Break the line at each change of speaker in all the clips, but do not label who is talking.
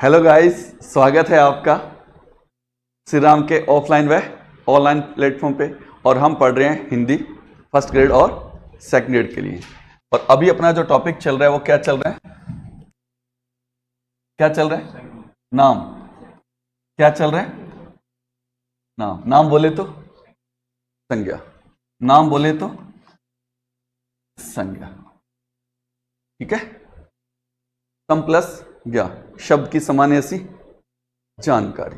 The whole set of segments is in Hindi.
हेलो गाइस, स्वागत है आपका श्री राम के ऑफलाइन व ऑनलाइन प्लेटफॉर्म पे। और हम पढ़ रहे हैं हिंदी फर्स्ट ग्रेड और सेकंड ग्रेड के लिए। और अभी अपना जो टॉपिक चल रहा है वो क्या चल रहा है? क्या चल रहा है? नाम। क्या चल रहा है? नाम। नाम बोले तो संज्ञा, नाम बोले तो संज्ञा। ठीक है। सम प्लस ज्ञा, शब्द की समान ऐसी जानकारी।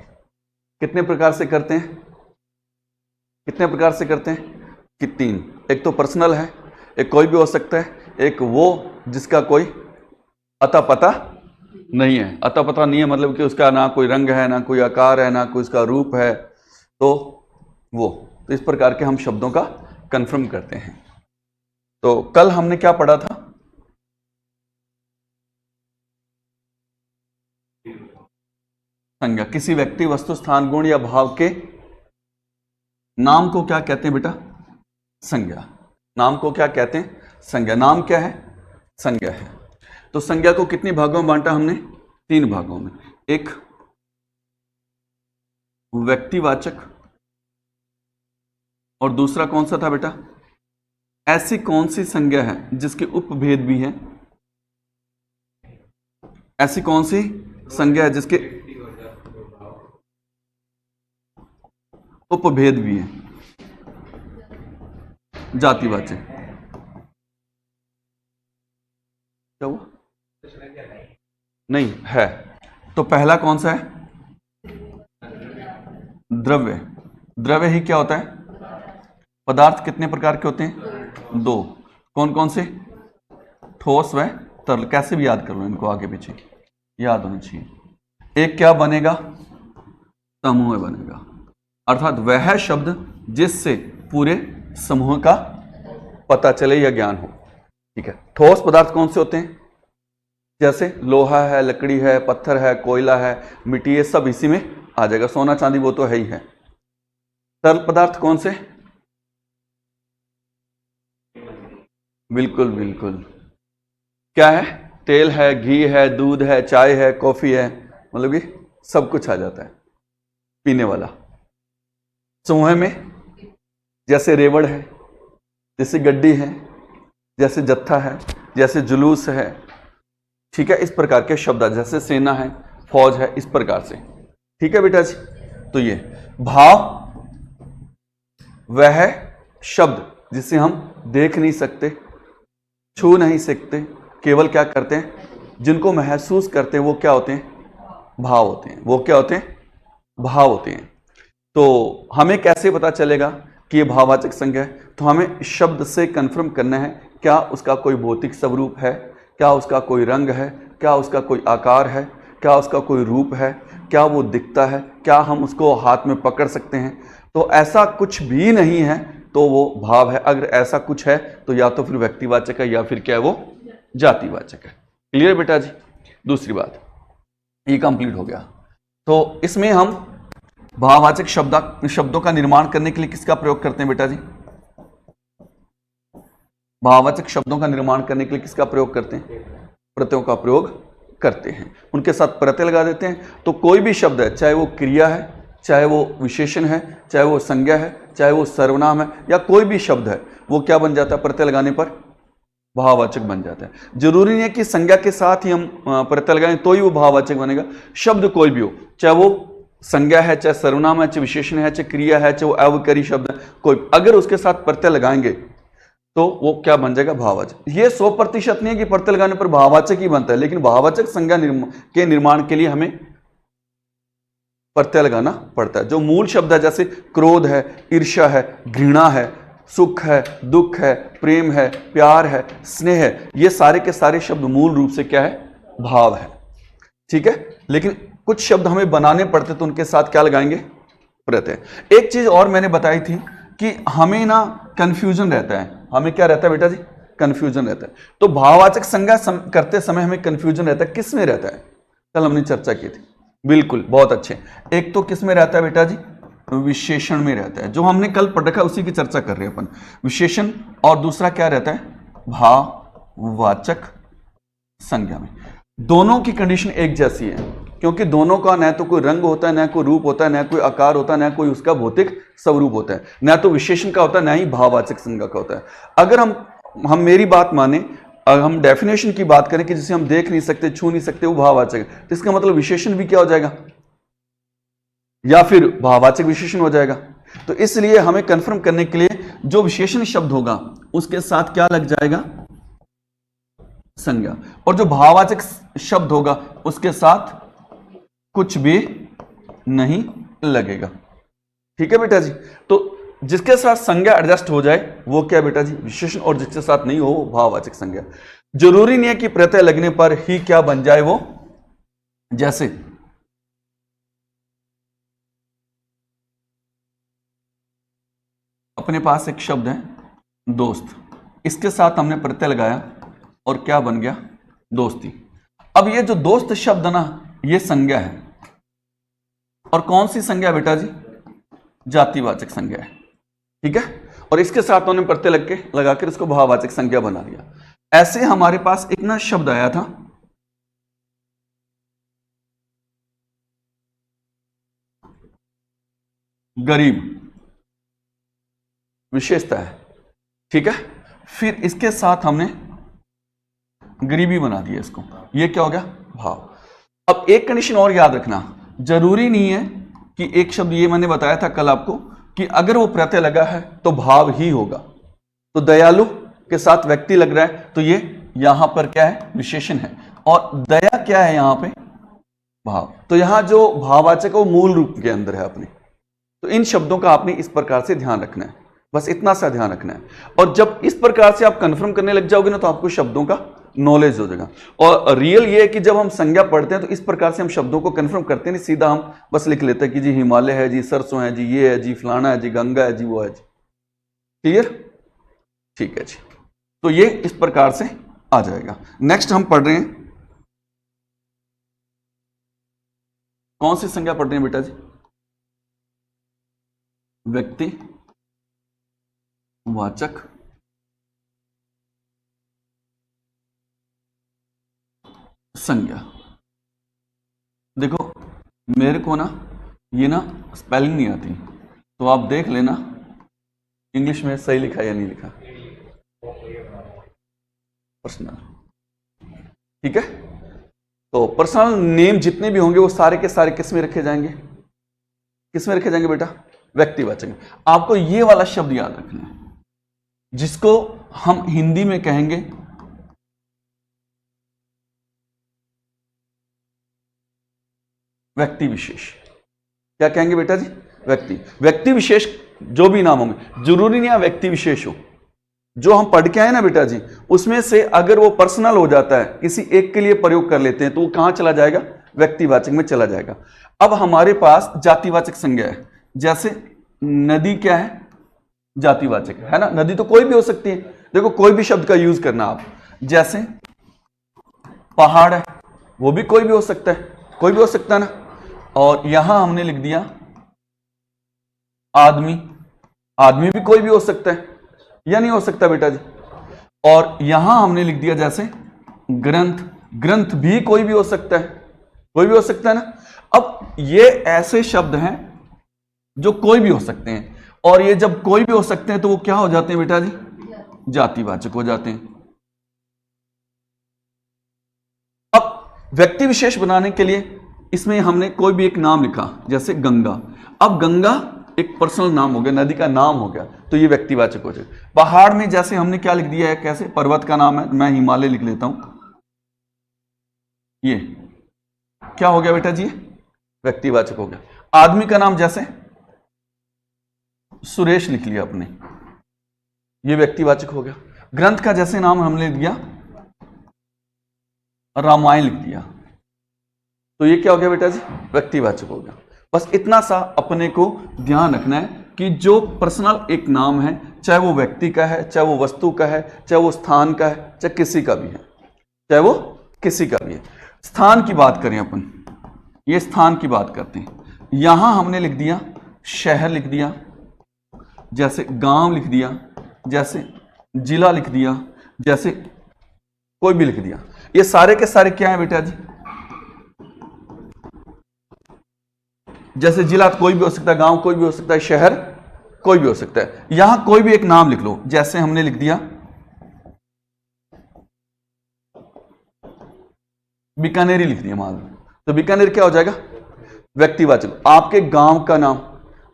कितने प्रकार से करते हैं? कितने प्रकार से करते हैं? कि 3। एक तो पर्सनल है, एक कोई भी हो सकता है, एक वो जिसका कोई अता पता नहीं है। अता पता नहीं है मतलब कि उसका ना कोई रंग है, ना कोई आकार है, ना कोई उसका रूप है, तो वो। तो इस प्रकार के हम शब्दों का कंफर्म करते हैं। तो कल हमने क्या पढ़ा था? संज्ञा। किसी व्यक्ति, वस्तु, स्थान, गुण या भाव के नाम को क्या कहते हैं बेटा? संज्ञा। नाम को क्या कहते हैं? संज्ञा। नाम क्या है? संज्ञा है। तो संज्ञा को कितने भागों में बांटा हमने? 3 भागों में। एक व्यक्तिवाचक, और दूसरा कौन सा था बेटा? ऐसी कौन सी संज्ञा है जिसके उपभेद भी हैं? ऐसी कौन सी संज्ञा है जिसके उपभेद भी है? जातिवाचक। क्या हुआ? नहीं है। तो पहला कौन सा है? द्रव्य। द्रव्य ही क्या होता है? पदार्थ कितने प्रकार के होते हैं? 2। कौन कौन से? ठोस व तरल। कैसे भी याद कर लो इनको, आगे पीछे याद होना चाहिए। एक क्या बनेगा? समूह बनेगा, अर्थात वह शब्द जिससे पूरे समूह का पता चले या ज्ञान हो। ठीक है। ठोस पदार्थ कौन से होते हैं? जैसे लोहा है, लकड़ी है, पत्थर है, कोयला है, मिट्टी, ये सब इसी में आ जाएगा। सोना चांदी वो तो है ही है। तरल पदार्थ कौन से? बिल्कुल बिल्कुल। क्या है? तेल है, घी है, दूध है, चाय है, कॉफी है, मतलब कि सब कुछ आ जाता है पीने वाला। समूह में जैसे रेवड़ है, जैसे गड्डी है, जैसे जत्था है, जैसे जुलूस है। ठीक है। इस प्रकार के शब्द, जैसे सेना है, फौज है, इस प्रकार से। ठीक है बेटा जी। तो ये भाव वह शब्द जिसे हम देख नहीं सकते, छू नहीं सकते, केवल क्या करते हैं, जिनको महसूस करते हैं, वो क्या होते हैं? भाव होते हैं। वो क्या होते हैं? भाव होते हैं। तो हमें कैसे पता चलेगा कि ये भाववाचक संज्ञा है? तो हमें शब्द से कंफर्म करना है, क्या उसका कोई भौतिक स्वरूप है, क्या उसका कोई रंग है, क्या उसका कोई आकार है, क्या उसका कोई रूप है, क्या वो दिखता है, क्या हम उसको हाथ में पकड़ सकते हैं। तो ऐसा कुछ भी नहीं है तो वो भाव है। अगर ऐसा कुछ है तो या तो फिर व्यक्तिवाचक है या फिर क्या है, वो जातिवाचक है। क्लियर बेटा जी? दूसरी बात, ये कंप्लीट हो गया। तो इसमें हम भाववाचक शब्दों का निर्माण करने के लिए किसका प्रयोग करते हैं बेटा जी? भाववाचक शब्दों का निर्माण करने के लिए किसका प्रयोग करते हैं? प्रत्ययों का प्रयोग करते हैं। उनके साथ प्रत्यय लगा देते हैं। तो कोई भी शब्द है, चाहे वो क्रिया है, चाहे वो विशेषण है, चाहे वो संज्ञा है, चाहे वो सर्वनाम है, या कोई भी शब्द है, वो क्या बन जाता है? प्रत्यय लगाने पर भाववाचक बन जाता है। जरूरी नहीं है कि संज्ञा के साथ ही हम प्रत्यय लगाएं तो ही वो भाववाचक बनेगा। शब्द कोई भी हो, चाहे वो संज्ञा है, चाहे सर्वनाम है, चाहे विशेषण है, चाहे क्रिया है, चाहे वो अवकरी शब्द है, कोई अगर उसके साथ प्रत्यय लगाएंगे तो वो क्या बन जाएगा? भाववाचक। ये 100% नहीं है कि प्रत्यय लगाने पर भाववाचक ही बनता है, लेकिन भाववाचक संज्ञा के निर्माण के लिए हमें प्रत्यय लगाना पड़ता है। जो मूल शब्द है, जैसे क्रोध है, ईर्ष्या है, घृणा है, सुख है, दुख है, प्रेम है, प्यार है, स्नेह है, ये सारे के सारे शब्द मूल रूप से क्या है? भाव है। ठीक है। लेकिन कुछ शब्द हमें बनाने पड़ते तो उनके साथ क्या लगाएंगे? प्रत्यय। एक चीज और मैंने बताई थी कि हमें ना कंफ्यूजन रहता है। हमें क्या रहता है बेटा जी? कंफ्यूजन रहता है। तो भाववाचक संज्ञा करते समय हमें कंफ्यूजन रहता है। किस में रहता है? कल हमने चर्चा की थी। बिल्कुल, बहुत अच्छे। एक तो किस में रहता है बेटा जी? विशेषण में रहता है। जो हमने कल पढ़ रखा उसी की चर्चा कर रहे हैं अपन। विशेषण। और दूसरा क्या रहता है? भाववाचक संज्ञा में। दोनों की कंडीशन एक जैसी है। क्योंकि दोनों का न तो कोई रंग होता है, न कोई रूप होता है, न कोई आकार होता है, न कोई उसका भौतिक स्वरूप होता है, न तो विशेषण का होता है, न ही भाववाचक संज्ञा का होता है। अगर हम मेरी बात माने, अगर हम डेफिनेशन की बात करें कि जिसे हम देख नहीं सकते, छू नहीं सकते, वो भाववाचक है, तो इसका मतलब विशेषण भी क्या हो जाएगा, या फिर भाववाचक विशेषण हो जाएगा। तो इसलिए हमें कंफर्म करने के लिए जो विशेषण शब्द होगा उसके साथ क्या लग जाएगा, संज्ञा, और जो भाववाचक शब्द होगा उसके साथ कुछ भी नहीं लगेगा। ठीक है बेटा जी। तो जिसके साथ संज्ञा एडजस्ट हो जाए वो क्या बेटा जी, विशेषण, और जिसके साथ नहीं हो वो भाववाचक संज्ञा। जरूरी नहीं है कि प्रत्यय लगने पर ही क्या बन जाए वो, जैसे अपने पास एक शब्द है दोस्त, इसके साथ हमने प्रत्यय लगाया और क्या बन गया, दोस्ती। अब ये जो दोस्त शब्द ना, ये संज्ञा है, और कौन सी संज्ञा बेटा जी, जातिवाचक संज्ञा है। ठीक है, और इसके साथ उन्होंने प्रत्यय लगाकर इसको भाववाचक संज्ञा बना दिया। ऐसे हमारे पास एक ना शब्द आया था गरीब, विशेषता है। ठीक है, फिर इसके साथ हमने गरीबी बना दिया इसको, ये क्या हो गया, भाव। अब एक कंडीशन और याद रखना, जरूरी नहीं है कि एक शब्द, ये मैंने बताया था कल आपको कि अगर वो प्रत्यय लगा है तो भाव ही होगा। तो दयालु के साथ व्यक्ति लग रहा है तो ये यहां पर क्या है, विशेषण है, और दया क्या है यहां पे, भाव। तो यहां जो भाववाचक है वो मूल रूप के अंदर है अपने। तो इन शब्दों का आपने इस प्रकार से ध्यान रखना है, बस इतना सा ध्यान रखना है। और जब इस प्रकार से आप कंफर्म करने लग जाओगे ना तो आपको शब्दों का नॉलेज हो जाएगा। और रियल ये है कि जब हम संज्ञा पढ़ते हैं तो इस प्रकार से हम शब्दों को कंफर्म करते हैं, नहीं सीधा हम बस लिख लेते हैं कि जी हिमालय है जी, सरसों है जी, ये है जी, फलाना है जी, गंगा है जी, वो है जी। क्लियर, ठीक है जी। तो ये इस प्रकार से आ जाएगा। नेक्स्ट हम पढ़ रहे हैं, कौन सी संज्ञा पढ़ रहे हैं बेटा जी, व्यक्ति वाचक संज्ञा। देखो मेरे को ना ये ना स्पेलिंग नहीं आती, तो आप देख लेना इंग्लिश में सही लिखा या नहीं लिखा, पर्सनल। ठीक है, तो पर्सनल नेम जितने भी होंगे वो सारे के सारे किस में रखे जाएंगे, किस में रखे जाएंगे बेटा, व्यक्तिवाचक। आपको ये वाला शब्द याद रखना है जिसको हम हिंदी में कहेंगे व्यक्ति विशेष। क्या कहेंगे बेटा जी, व्यक्ति विशेष। जो भी नाम होंगे, जरूरी नहीं है व्यक्ति विशेष हो। जो हम पढ़ के आए ना बेटा जी, उसमें से अगर वो पर्सनल हो जाता है, किसी एक के लिए प्रयोग कर लेते हैं, तो वो कहां चला जाएगा, व्यक्तिवाचक में चला जाएगा। अब हमारे पास जातिवाचक संज्ञा है, जैसे नदी क्या है, जातिवाचक है ना, नदी तो कोई भी हो सकती है। देखो कोई भी शब्द का यूज करना आप, जैसे पहाड़ है, वो भी कोई भी हो सकता है, कोई भी हो सकता है ना। और यहां हमने लिख दिया आदमी, आदमी भी कोई भी हो सकता है या नहीं हो सकता बेटा जी। और यहां हमने लिख दिया जैसे ग्रंथ, ग्रंथ भी कोई भी हो सकता है, कोई भी हो सकता है ना। अब ये ऐसे शब्द हैं जो कोई भी हो सकते हैं, और ये जब कोई भी हो सकते हैं तो वो क्या हो जाते हैं बेटा जी, जातिवाचक हो जाते हैं। अब व्यक्ति विशेष बनाने के लिए इसमें हमने कोई भी एक नाम लिखा, जैसे गंगा। अब गंगा एक पर्सनल नाम हो गया, नदी का नाम हो गया, तो ये व्यक्तिवाचक हो जाए। पहाड़ में जैसे हमने क्या लिख दिया है, कैसे पर्वत का नाम है, मैं हिमालय लिख लेता हूं, ये क्या हो गया बेटा जी, व्यक्तिवाचक हो गया। आदमी का नाम जैसे सुरेश लिख लिया अपने, ये व्यक्तिवाचक हो गया। ग्रंथ का जैसे नाम हमने लिख दिया रामायण लिख दिया, तो ये क्या हो गया बेटा जी, व्यक्तिवाचक हो गया। बस इतना सा अपने को ध्यान रखना है कि जो पर्सनल एक नाम है, चाहे वो व्यक्ति का है, चाहे वो वस्तु का है, चाहे वो स्थान का है, चाहे किसी का भी है, चाहे वो किसी का भी है। स्थान की बात करें अपन, ये स्थान की बात करते हैं। यहां हमने लिख दिया शहर लिख दिया, जैसे गांव लिख दिया, जैसे जिला लिख दिया, जैसे कोई भी लिख दिया। ये सारे के सारे क्या है बेटा जी, जैसे जिला कोई भी हो सकता है, गांव कोई भी हो सकता है, शहर कोई भी हो सकता है। यहां कोई भी एक नाम लिख लो, जैसे हमने लिख दिया बीकानेरी लिख दिया मान लो, तो बीकानेर क्या हो जाएगा? व्यक्तिवाचक। आपके गांव का नाम,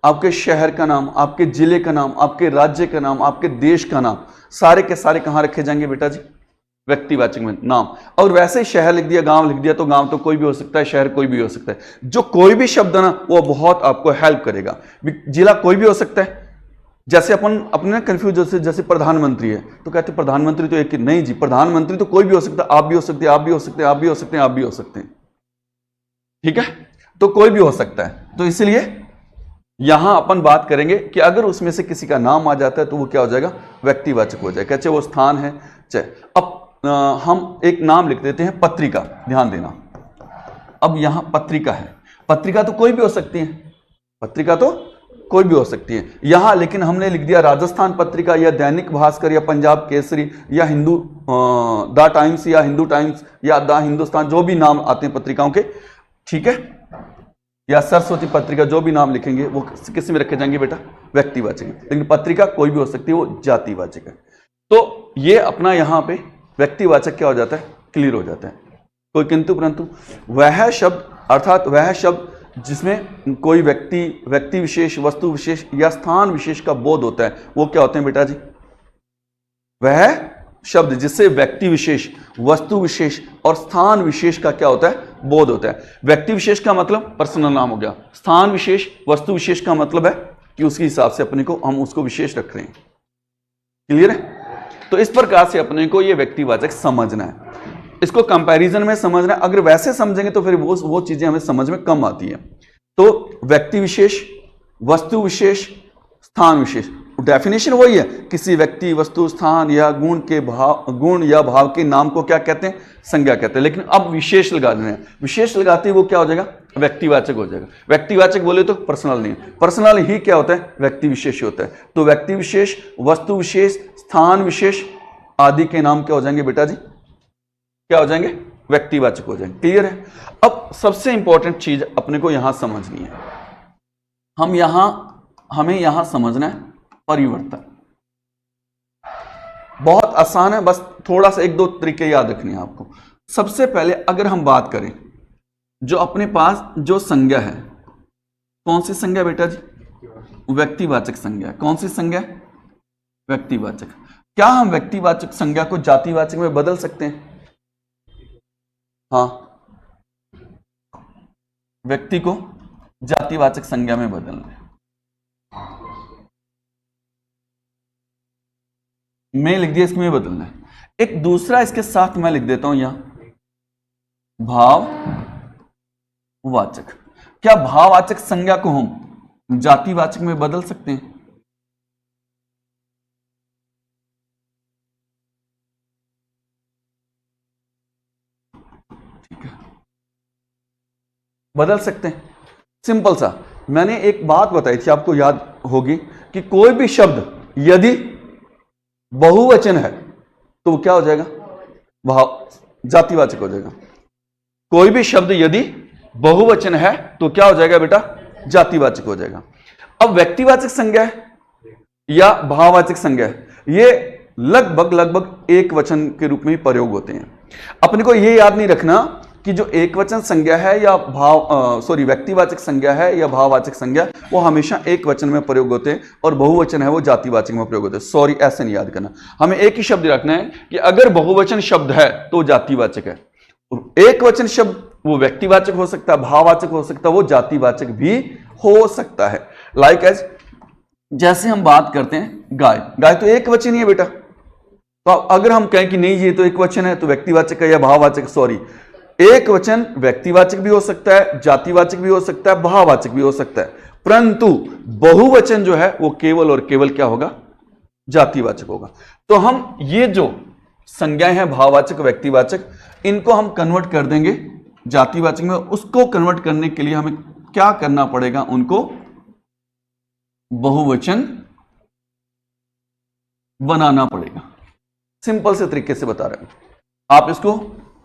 आपके शहर का नाम, आपके जिले का नाम, आपके राज्य का नाम, आपके देश का नाम, सारे के सारे कहां रखे जाएंगे बेटा जी? व्यक्तिवाचक में नाम। और वैसे ही शहर लिख दिया, गांव लिख दिया, तो गांव तो कोई भी हो सकता है, शहर कोई भी हो सकता है। जो कोई भी शब्द ना वो बहुत आपको हेल्प करेगा। जिला कोई भी हो सकता है, जैसे अपन अपने कंफ्यूज जैसे प्रधानमंत्री है तो कहते हैं प्रधानमंत्री तो एक ही, नहीं जी, प्रधानमंत्री तो कोई भी हो सकता है, आप भी हो सकते हैं, आप भी हो सकते हैं, आप भी हो सकते हैं, आप भी हो सकते हैं, ठीक है? तो कोई भी हो सकता है। तो इसलिए यहां अपन बात करेंगे कि अगर उसमें से किसी का नाम आ जाता है तो वो क्या हो जाएगा? व्यक्तिवाचक हो जाएगा, चाहे वो स्थान है चाहे। अब हम एक नाम लिख देते हैं पत्रिका, ध्यान देना। अब यहां पत्रिका है, पत्रिका तो कोई भी हो सकती है, पत्रिका तो कोई भी हो सकती है यहां, लेकिन हमने लिख दिया राजस्थान पत्रिका या दैनिक भास्कर या पंजाब केसरी या हिंदू द टाइम्स या हिंदू टाइम्स या द हिंदुस्तान, जो भी नाम आते हैं पत्रिकाओं के, ठीक है, या सरस्वती पत्रिका, जो भी नाम लिखेंगे वो किस में रखे जाएंगे बेटा? व्यक्तिवाचक। लेकिन पत्रिका कोई भी हो सकती है, वो जातिवाचक है। तो ये अपना यहां पे व्यक्तिवाचक क्या हो जाता है? क्लियर हो जाता है। कोई किंतु परंतु, वह शब्द अर्थात वह शब्द जिसमें कोई व्यक्ति विशेष, वस्तु विशेष या स्थान विशेष का बोध होता है, वो क्या होते हैं बेटा जी? वह शब्द जिससे व्यक्ति विशेष, वस्तु विशेष और स्थान विशेष का क्या होता है? बोध होता है। व्यक्ति विशेष का मतलब पर्सनल नाम हो गया, स्थान विशेष, वस्तु विशेष का मतलब है कि उसके हिसाब से अपने को हम उसको विशेष रख रहे हैं। क्लियर है? तो इस प्रकार से अपने को ये व्यक्तिवाचक समझना है, इसको कंपैरिजन में समझना है। अगर वैसे समझेंगे तो फिर वो चीजें हमें समझ में कम आती है। तो व्यक्ति विशेष, वस्तु विशेष, स्थान विशेष, डेफिनेशन वही है, किसी व्यक्ति, वस्तु, स्थान या गुण या भाव के नाम को क्या कहते हैं? संज्ञा कहते हैं। लेकिन अब विशेष लगा देना है, विशेष लगाते ही वो क्या हो जाएगा? व्यक्तिवाचक हो जाएगा। व्यक्तिवाचक बोले तो पर्सनल नहीं, पर्सनल ही क्या होता है? व्यक्ति विशेष होता है। तो व्यक्ति विशेष, वस्तु विशेष, स्थान विशेष आदि के नाम क्या हो जाएंगे बेटा जी? क्या हो जाएंगे? व्यक्तिवाचक हो जाएंगे। क्लियर है? अब सबसे इंपॉर्टेंट चीज अपने को यहां समझनी है, हमें यहां समझना है परिवर्तन। बहुत आसान है, बस थोड़ा सा एक दो तरीके याद रखने हैं आपको। सबसे पहले अगर हम बात करें, जो अपने पास जो संज्ञा है, कौन सी संज्ञा बेटा जी? व्यक्तिवाचक संज्ञा। कौन सी संज्ञा? व्यक्तिवाचक। क्या हम व्यक्तिवाचक संज्ञा को जातिवाचक में बदल सकते हैं? हाँ, व्यक्ति को जातिवाचक संज्ञा में बदलना है। मैं लिख दिया, इसमें बदलना है। एक दूसरा इसके साथ मैं लिख देता हूं यहां, भाववाचक। क्या भाववाचक संज्ञा को हम जातिवाचक में बदल सकते हैं? ठीक है, बदल सकते हैं। सिंपल सा, मैंने एक बात बताई थी, आपको याद होगी कि कोई भी शब्द यदि बहुवचन है तो वो क्या हो जाएगा? जातिवाचक हो जाएगा। कोई भी शब्द यदि बहुवचन है तो क्या हो जाएगा बेटा? जातिवाचक हो जाएगा। अब व्यक्तिवाचक संज्ञा है या भाववाचक संज्ञा है, ये लगभग एक वचन के रूप में ही प्रयोग होते हैं। अपने को ये याद नहीं रखना कि जो एक वचन संज्ञा है या व्यक्तिवाचक संज्ञा है या भाववाचक संज्ञा, वो हमेशा एक वचन में प्रयोग होते हैं और बहुवचन है वो जातिवाचक में प्रयोग होते हैं। ऐसे नहीं याद करना, हमें एक ही शब्द रखना है कि अगर बहुवचन शब्द है तो जातिवाचक है, एक वचन शब्द वो व्यक्तिवाचक हो सकता है, भाववाचक हो सकता है, वो जातिवाचक भी हो सकता है। लाइक एज, जैसे हम बात करते हैं गाय, गाय तो एक वचन ही है बेटा, तो अगर हम कहें कि नहीं ये तो एक वचन है तो व्यक्तिवाचक है या भाववाचक, एक वचन व्यक्तिवाचक भी हो सकता है, जातिवाचक भी हो सकता है, भाववाचक भी हो सकता है, परंतु बहुवचन जो है वो केवल और केवल क्या होगा? जातिवाचक होगा। तो हम ये जो संज्ञाएं हैं भाववाचक, व्यक्तिवाचक, इनको हम कन्वर्ट कर देंगे जातिवाचक में। उसको कन्वर्ट करने के लिए हमें क्या करना पड़ेगा? उनको बहुवचन बनाना पड़ेगा। सिंपल से तरीके से बता रहे हैं, आप इसको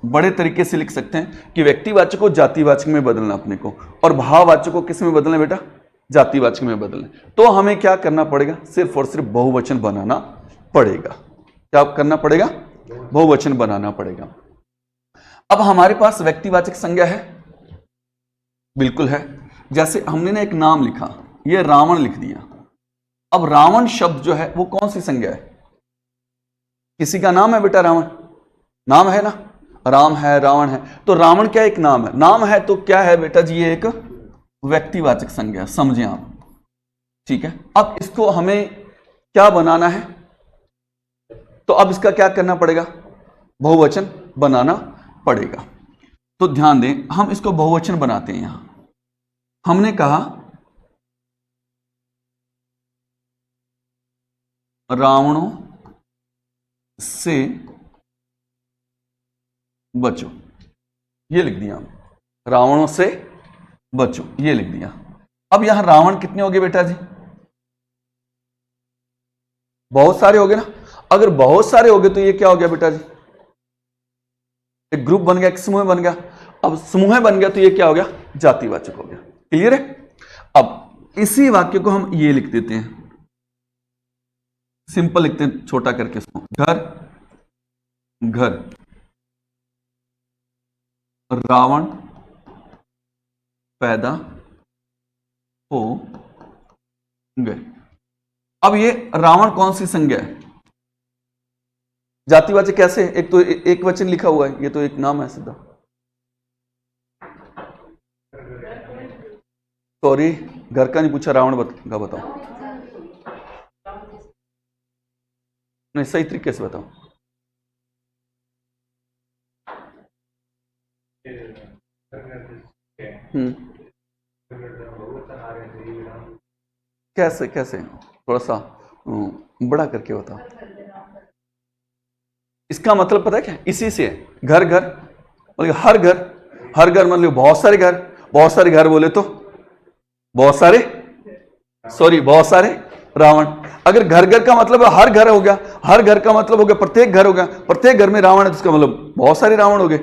बड़े तरीके से लिख सकते हैं कि व्यक्तिवाचक को जातिवाचक में बदलना अपने को, और भाववाचक को किस में बदलना बेटा? जातिवाचक में बदलना। तो हमें क्या करना पड़ेगा? सिर्फ और सिर्फ बहुवचन बनाना पड़ेगा। क्या करना पड़ेगा? बहुवचन बनाना पड़ेगा। अब हमारे पास व्यक्तिवाचक संज्ञा है, बिल्कुल है। जैसे हमने ना एक नाम लिखा, ये रावण लिख दिया। अब रावण शब्द जो है वो कौन सी संज्ञा है? किसी का नाम है बेटा? रावण नाम है ना, राम है, रावण है। तो रावण क्या एक नाम है? नाम है तो क्या है बेटा जी? ये एक व्यक्तिवाचक संज्ञा, समझें आप, ठीक है। अब इसको हमें क्या बनाना है? तो अब इसका क्या करना पड़ेगा? बहुवचन बनाना पड़ेगा। तो ध्यान दें, हम इसको बहुवचन बनाते हैं। यहां हमने कहा रावणों से बचो, ये लिख दिया हमने। रावणों से बचो, ये लिख दिया। अब यहां रावण कितने हो गए बेटा जी? बहुत सारे हो गए ना। अगर बहुत सारे हो गए तो ये क्या हो गया बेटा जी? एक ग्रुप बन गया, एक समूह बन गया। अब समूह बन गया तो ये क्या हो गया? जातिवाचक हो गया। क्लियर है? अब इसी वाक्य को हम ये लिख देते हैं, सिंपल लिखते हैं, छोटा करके इसको। घर घर रावण पैदा हो गए। अब ये रावण कौन सी संज्ञा है? जातिवाचक कैसे? एक तो एक वचन लिखा हुआ है, ये तो एक नाम है सीधा। सॉरी, घर का नहीं पूछा, रावण का बताओ। नहीं, सही तरीके से बताओ। कैसे कैसे? थोड़ा सा बड़ा करके बताओ। इसका मतलब पता है क्या? इसी से घर घर मतलब हर घर, हर घर मतलब बहुत सारे घर। बहुत सारे घर बोले तो बहुत सारे, सॉरी बहुत सारे रावण। अगर घर घर का मतलब हर घर हो गया, हर घर का मतलब हो गया प्रत्येक घर हो गया, प्रत्येक घर में रावण है तो इसका मतलब बहुत सारे रावण हो गए।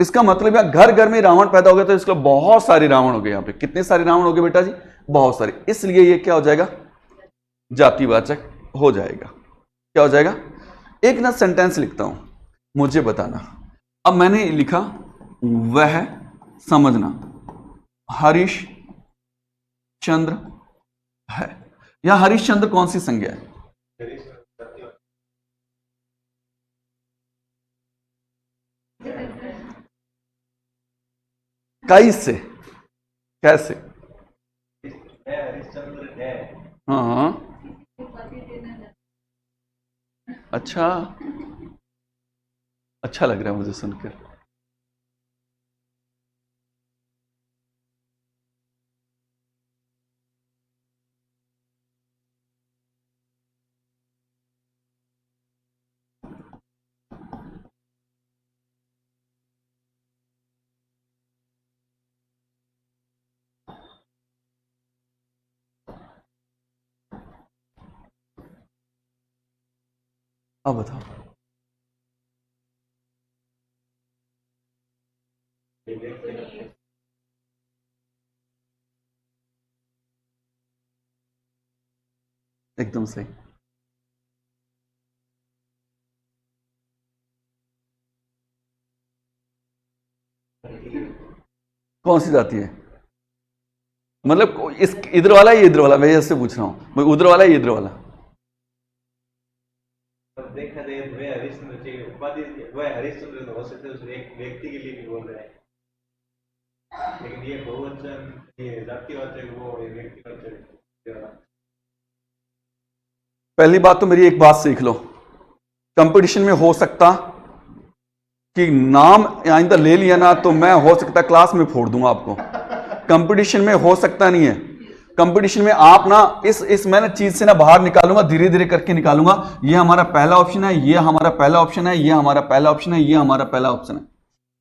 इसका मतलब यहां घर घर में रावण पैदा हो गया तो इसका बहुत सारे रावण हो गए। यहां पे कितने सारे रावण हो गए बेटा जी? बहुत सारे। इसलिए ये क्या हो जाएगा? जातिवाचक हो जाएगा। क्या हो जाएगा? एक ना सेंटेंस लिखता हूं, मुझे बताना। अब मैंने लिखा वह समझना हरीश चंद्र है। यहां हरिश्चंद्र कौन सी संज्ञा है? कैसे? कैसे? हाँ, अच्छा, अच्छा लग रहा है मुझे सुनकर। अब बताओ। एकदम सही। कौन सी जाती है? मतलब इस इधर वाला या इधर वाला? मैं ऐसे पूछ रहा हूं, मैं उधर वाला या इधर वाला?
देखा जाए तो वह हरिश्चंद्र के उपाधि, वह हरिश्चंद्र हो सकते हैं एक व्यक्ति के लिए भी बोल रहे हैं, लेकिन ये बहुवचन, ये जातिवाचक, वो व्यक्तिवाचक।
पहली बात तो मेरी एक बात सीख लो, कंपटीशन में हो सकता कि नाम आइंदा ले लिया ना तो मैं हो सकता क्लास में फोड़ दूंगा आपको। कंपटीशन में हो सकता नहीं है। कंपटीशन में आप ना इस मैं ना चीज से ना बाहर निकालूंगा, धीरे धीरे करके निकालूंगा। ये हमारा पहला ऑप्शन है, ये हमारा पहला ऑप्शन है, ये हमारा पहला ऑप्शन है, ये हमारा पहला ऑप्शन है।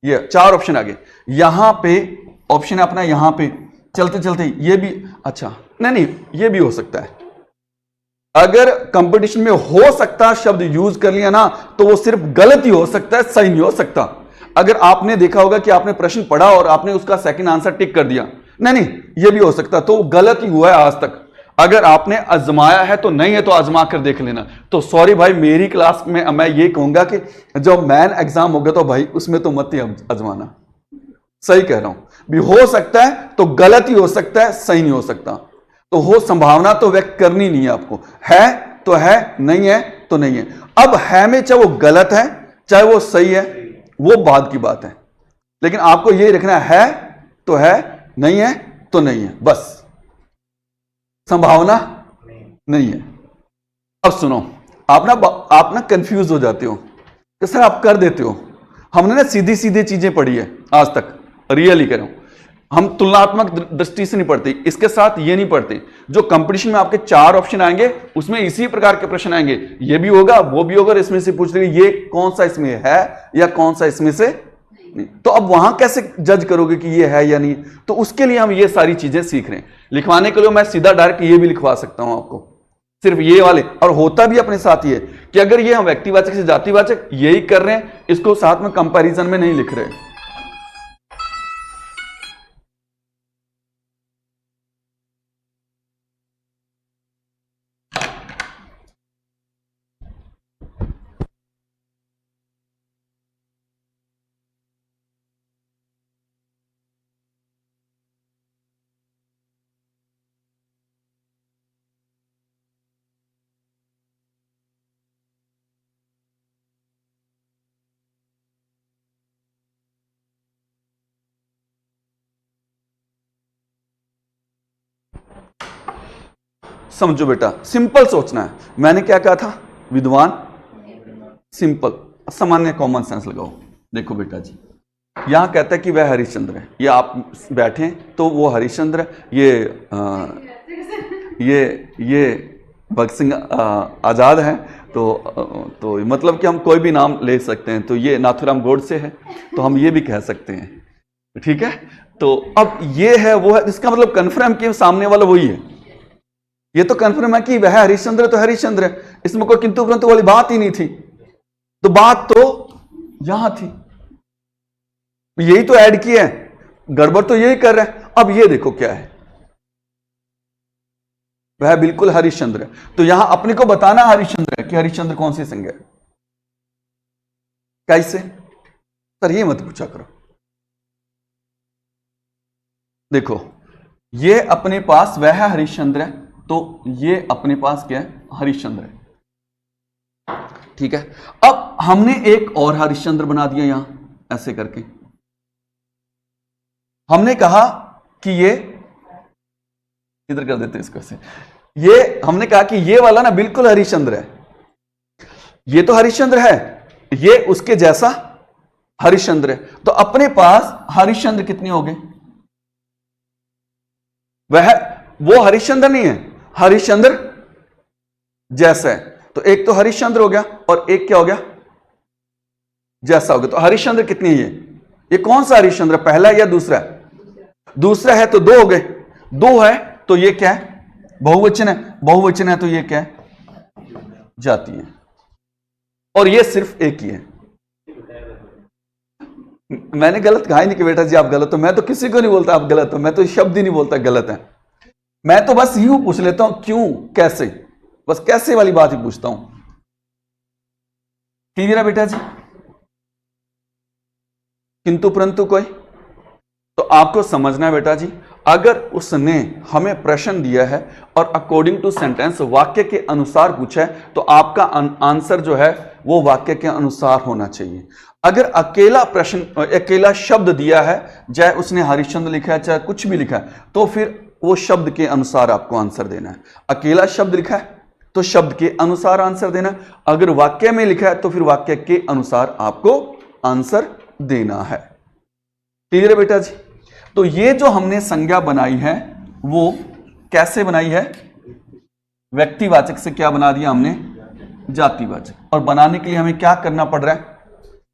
ये चार ऑप्शन आगे। यहां पे ऑप्शन है अपना, यहां पे चलते चलते ये भी, अच्छा नहीं ये भी हो सकता है। अगर कंपटीशन में हो सकता शब्द यूज कर लिया ना तो वो सिर्फ गलत ही हो सकता है, सही नहीं हो सकता। अगर आपने देखा होगा कि आपने प्रश्न पढ़ा और आपने उसका सेकंड आंसर टिक कर दिया, नहीं नहीं ये भी हो सकता, तो गलत ही हुआ है आज तक। अगर आपने आजमाया है तो नहीं है तो आजमा कर देख लेना। तो सॉरी भाई, मेरी क्लास में मैं ये कहूंगा कि जब मैन एग्जाम होगा तो भाई उसमें तो मत ही आजमाना। सही कह रहा हूं, भी हो सकता है तो गलत ही हो सकता है, सही नहीं हो सकता। तो हो संभावना तो व्यक्त करनी नहीं है आपको, है तो है, नहीं है तो नहीं है। अब है में चाहे वो गलत है चाहे वो सही है, वो बाद की बात है, लेकिन आपको ये रखना है तो है, नहीं है तो नहीं है, बस संभावना नहीं है। अब सुनो, आप ना कंफ्यूज हो जाते हो कि सर आप कर देते हो। हमने ना सीधी सीधी चीजें पढ़ी है आज तक, रियली कह रहा हूं, हम तुलनात्मक दृष्टि से नहीं पढ़ते, इसके साथ ये नहीं पढ़ते। जो कंपटीशन में आपके 4 ऑप्शन आएंगे उसमें इसी प्रकार के प्रश्न आएंगे, ये भी होगा वो भी होगा, इसमें से पूछ रहे ये कौन सा इसमें है या कौन सा इसमें से नहीं। तो अब वहां कैसे जज करोगे कि ये है या नहीं? तो उसके लिए हम ये सारी चीजें सीख रहे हैं। लिखवाने के लिए मैं सीधा डायरेक्ट ये भी लिखवा सकता हूं आपको, सिर्फ ये वाले, और होता भी अपने साथ ही है कि अगर ये हम व्यक्तिवाचक से जातिवाचक यही कर रहे हैं, इसको साथ में कंपैरिजन में नहीं लिख रहे। समझो बेटा, सिंपल सोचना है। मैंने क्या कहा था? विद्वान, सिंपल, सामान्य कॉमन सेंस लगाओ। देखो बेटा जी, यहां कहता है कि वह हरिश्चंद्र है, ये आप बैठे तो वो हरिश्चंद्र है, ये भगत सिंह आजाद है, तो मतलब कि हम कोई भी नाम ले सकते हैं। तो ये नाथूराम गोडसे है, तो हम ये भी कह सकते हैं, ठीक है। तो अब ये है वो है, इसका मतलब कन्फर्म कि सामने वाला वही है। ये तो कन्फर्म है कि वह हरिश्चंद्र है तो हरिश्चंद्र है, इसमें कोई किंतु परंतु वाली बात ही नहीं थी। तो बात तो यहां थी, यही तो ऐड किया है, गड़बड़ तो यही कर रहा है। अब ये देखो क्या है, वह बिल्कुल हरिश्चंद्र है, तो यहां अपने को बताना हरिश्चंद्र है कि हरिश्चंद्र कौन सी संज्ञा है। कैसे? सर ये मत पूछा करो। देखो, ये अपने पास वह हरिश्चंद्र है, तो ये अपने पास क्या है? हरिश्चंद्र है, ठीक है। अब हमने एक और हरिश्चंद्र बना दिया यहां ऐसे करके। हमने कहा कि ये इधर कर देते इसको से, ये हमने कहा कि ये वाला ना बिल्कुल हरिश्चंद्र है, ये तो हरिश्चंद्र है, ये उसके जैसा हरिश्चंद्र है। तो अपने पास हरिश्चंद्र कितने हो गए? वह वो हरिश्चंद्र नहीं है, हरिश्चंद्र जैसा है। तो एक तो हरिश्चंद्र हो गया और एक क्या हो गया? जैसा हो गया। तो हरिश्चंद्र कितनी है? ये कौन सा हरिश्चंद्र, पहला या दूसरा? दूसरा है, तो 2 हो गए। 2 है तो ये क्या है? बहुवचन है। बहुवचन है तो ये क्या है? जाति है। और ये सिर्फ एक ही है। मैंने गलत कहा ही नहीं कि बेटा जी आप गलत हो, मैं तो किसी को नहीं बोलता आप गलत हो, मैं तो शब्द ही नहीं बोलता गलत है। मैं तो बस यूं पूछ लेता हूं क्यों, कैसे, बस कैसे वाली बात ही पूछता हूं। क्लियर है बेटा जी? किंतु परंतु कोई, तो आपको समझना है बेटा जी, अगर उसने हमें प्रश्न दिया है और अकॉर्डिंग टू सेंटेंस वाक्य के अनुसार पूछा है, तो आपका आंसर जो है वो वाक्य के अनुसार होना चाहिए। अगर अकेला प्रश्न, अकेला शब्द दिया है, चाहे उसने हरिश्चंद्र लिखा है चाहे कुछ भी लिखा है, तो फिर वो शब्द के अनुसार आपको आंसर देना है। अकेला शब्द लिखा है तो शब्द के अनुसार आंसर देना है, अगर वाक्य में लिखा है तो फिर वाक्य के अनुसार आपको आंसर देना है। क्लियर है बेटा जी? तो ये जो हमने संज्ञा बनाई है वो कैसे बनाई है? व्यक्तिवाचक से क्या बना दिया हमने? जातिवाचक। और बनाने के लिए हमें क्या करना पड़ रहा है?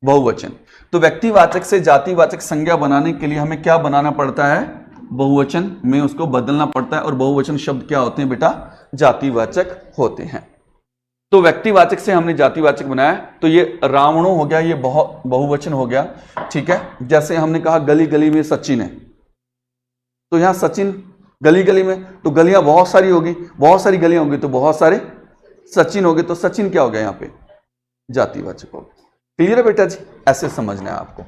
बहुवचन। तो व्यक्तिवाचक से जातिवाचक संज्ञा बनाने के लिए हमें क्या बनाना पड़ता है? बहुवचन में उसको बदलना पड़ता है। और बहुवचन शब्द क्या होते हैं बेटा? जातिवाचक होते हैं। तो व्यक्तिवाचक से हमने जातिवाचक बनाया, तो ये रावणों हो गया, ये बहुवचन हो गया, ठीक है। जैसे हमने कहा गली गली में सचिन है, तो यहां सचिन गली गली में, तो गलियां बहुत सारी होगी, बहुत सारी गलियां होंगी तो बहुत सारे सचिन हो गए, तो सचिन क्या हो गया यहां पे, जातिवाचक हो गया। क्लियर है बेटा जी, ऐसे समझना है आपको।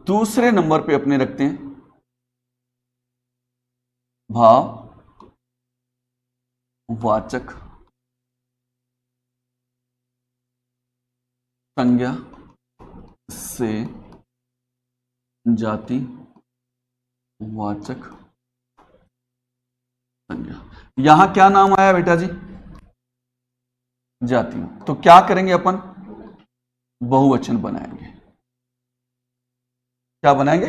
दूसरे नंबर पे अपने रखते हैं भाववाचक संज्ञा से जातिवाचक संज्ञा। यहां क्या नाम आया बेटा जी, जाति। तो क्या करेंगे अपन, बहुवचन बनाएंगे। क्या बनाएंगे,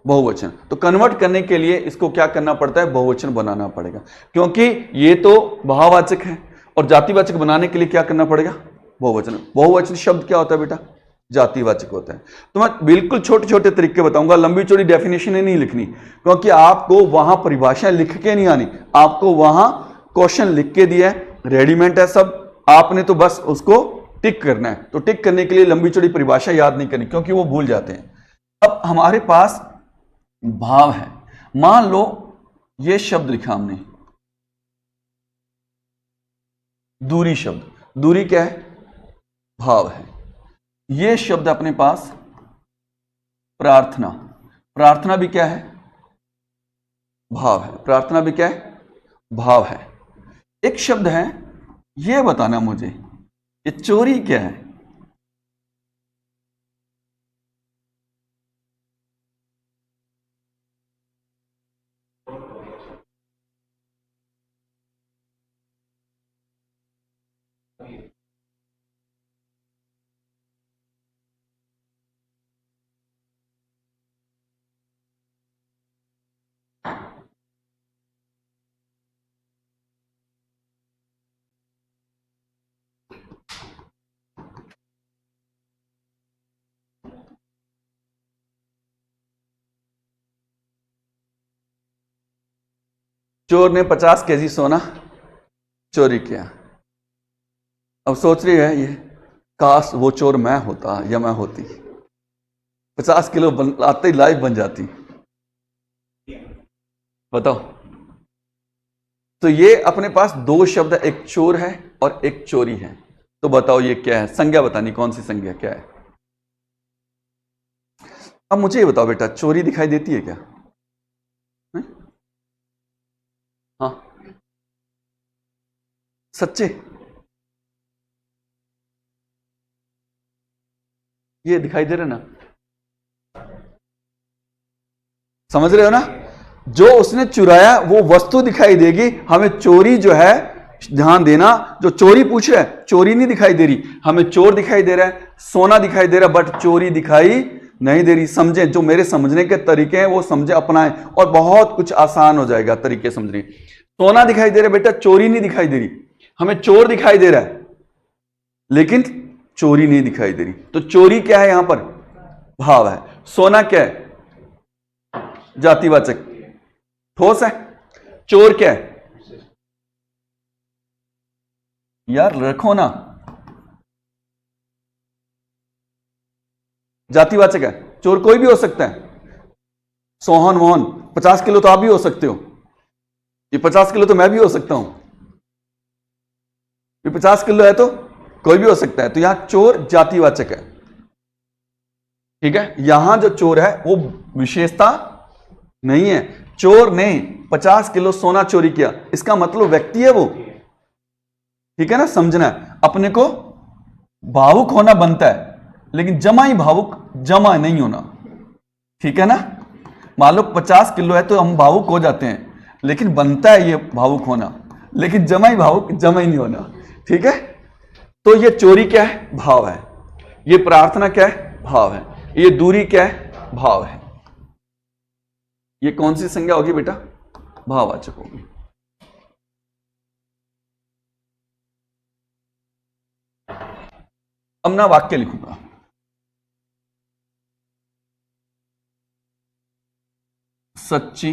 बहुवचन। तो कन्वर्ट करने के लिए इसको क्या करना पड़ता है, बहुवचन बनाना पड़ेगा, क्योंकि ये तो भाववाचक है, और जातिवाचक बनाने के लिए क्या करना पड़ेगा, बहुवचन। बहुवचन शब्द क्या होता है बेटा, जातिवाचक होता है। तो मैं बिल्कुल छोटे छोटे तरीके बताऊंगा, लंबी चौड़ी डेफिनेशन नहीं लिखनी, क्योंकि आपको वहां परिभाषाएं लिख के नहीं आनी, आपको वहां क्वेश्चन लिख के दिया है, रेडीमेड है सब, आपने तो बस उसको टिक करना है। तो टिक करने के लिए लंबी चौड़ी परिभाषा याद नहीं करनी, क्योंकि वो भूल जाते हैं। अब हमारे पास भाव है, मान लो ये शब्द लिखा हमने, दूरी शब्द, दूरी क्या है, भाव है। ये शब्द अपने पास प्रार्थना, प्रार्थना भी क्या है, भाव है। प्रार्थना भी क्या है, भाव है। एक शब्द है, ये बताना मुझे, ये चोरी क्या है, चोर ने 50 केजी सोना चोरी किया। अब सोच रही है ये, काश वो चोर मैं होता या मैं होती, 50 किलो आते ही लाइफ बन जाती। बताओ, तो ये अपने पास दो शब्द है, एक चोर है और एक चोरी है। तो बताओ ये क्या है, संज्ञा बतानी, कौन सी संज्ञा क्या है। अब मुझे ये बताओ बेटा, चोरी दिखाई देती है क्या, है? हाँ, सच्चे, ये दिखाई दे रहे ना, समझ रहे हो ना, जो उसने चुराया वो वस्तु दिखाई देगी, हमें चोरी जो है, ध्यान देना, जो चोरी पूछ रहा है चोरी नहीं दिखाई दे रही, हमें चोर दिखाई दे रहा है, सोना दिखाई दे रहा है, बट चोरी दिखाई नहीं दे रही। समझे, जो मेरे समझने के तरीके हैं वो समझे, अपनाएं, और बहुत कुछ आसान हो जाएगा तरीके समझने। सोना दिखाई दे रहा है बेटा, चोरी नहीं दिखाई दे रही, हमें चोर दिखाई दे रहा है लेकिन चोरी नहीं दिखाई दे रही। तो चोरी क्या है यहां पर, भाव है। सोना क्या है, जातिवाचक, ठोस है। चोर क्या है, यार रखो ना, जातिवाचक है। चोर कोई भी हो सकता है, सोहन मोहन, 50 किलो तो आप भी हो सकते हो, ये 50 किलो तो मैं भी हो सकता हूं, ये 50 किलो है तो कोई भी हो सकता है। तो यहां चोर जातिवाचक है, ठीक है। यहां जो चोर है वो विशेषता नहीं है। चोर ने 50 किलो सोना चोरी किया, इसका मतलब व्यक्ति है वो, ठीक है ना, समझना है। अपने को भावुक होना बनता है, लेकिन जमा ही भावुक, जमा नहीं होना, ठीक है ना। मान लो 50 किलो है तो हम भावुक हो जाते हैं, लेकिन बनता है ये भावुक होना, लेकिन जमा ही भावुक, जमा ही नहीं होना, ठीक है। तो ये चोरी क्या है, भाव है। ये प्रार्थना क्या है, भाव है। ये दूरी क्या है, भाव है। ये कौन सी संज्ञा होगी बेटा, भाववाचक होगी। अब ना वाक्य लिखूंगा, सच्ची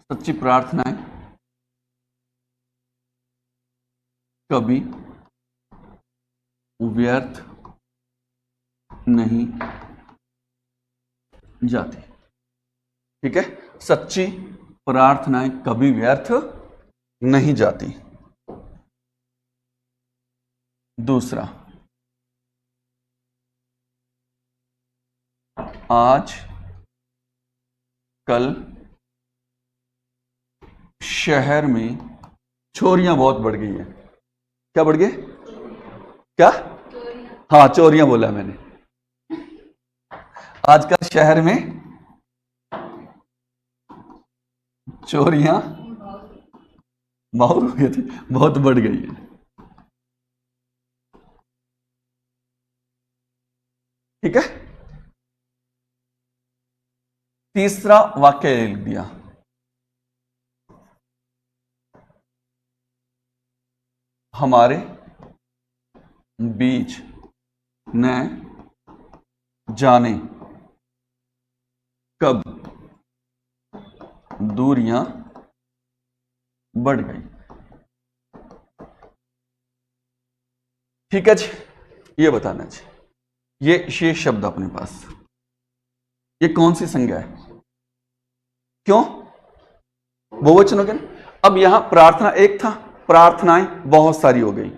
सच्ची प्रार्थनाएं कभी व्यर्थ नहीं जाती। ठीक है, सच्ची प्रार्थनाएं कभी व्यर्थ नहीं जाती। दूसरा, आज कल शहर में चोरियां बहुत बढ़ गई है। क्या बढ़ गई? क्या? हाँ, चोरियां बोला मैंने। आजकल शहर में चोरियां बहुत बढ़ गई है। ठीक है, तीसरा वाक्य लिख दिया, हमारे बीच न जाने कब दूरियां बढ़ गई। ठीक है जी, ये बताना चाहिए। ये शेष शब्द अपने पास, ये कौन सी संज्ञा है? क्यों? बहुवचन हो गया ना। अब यहां प्रार्थना एक था, प्रार्थनाएं बहुत सारी हो गई।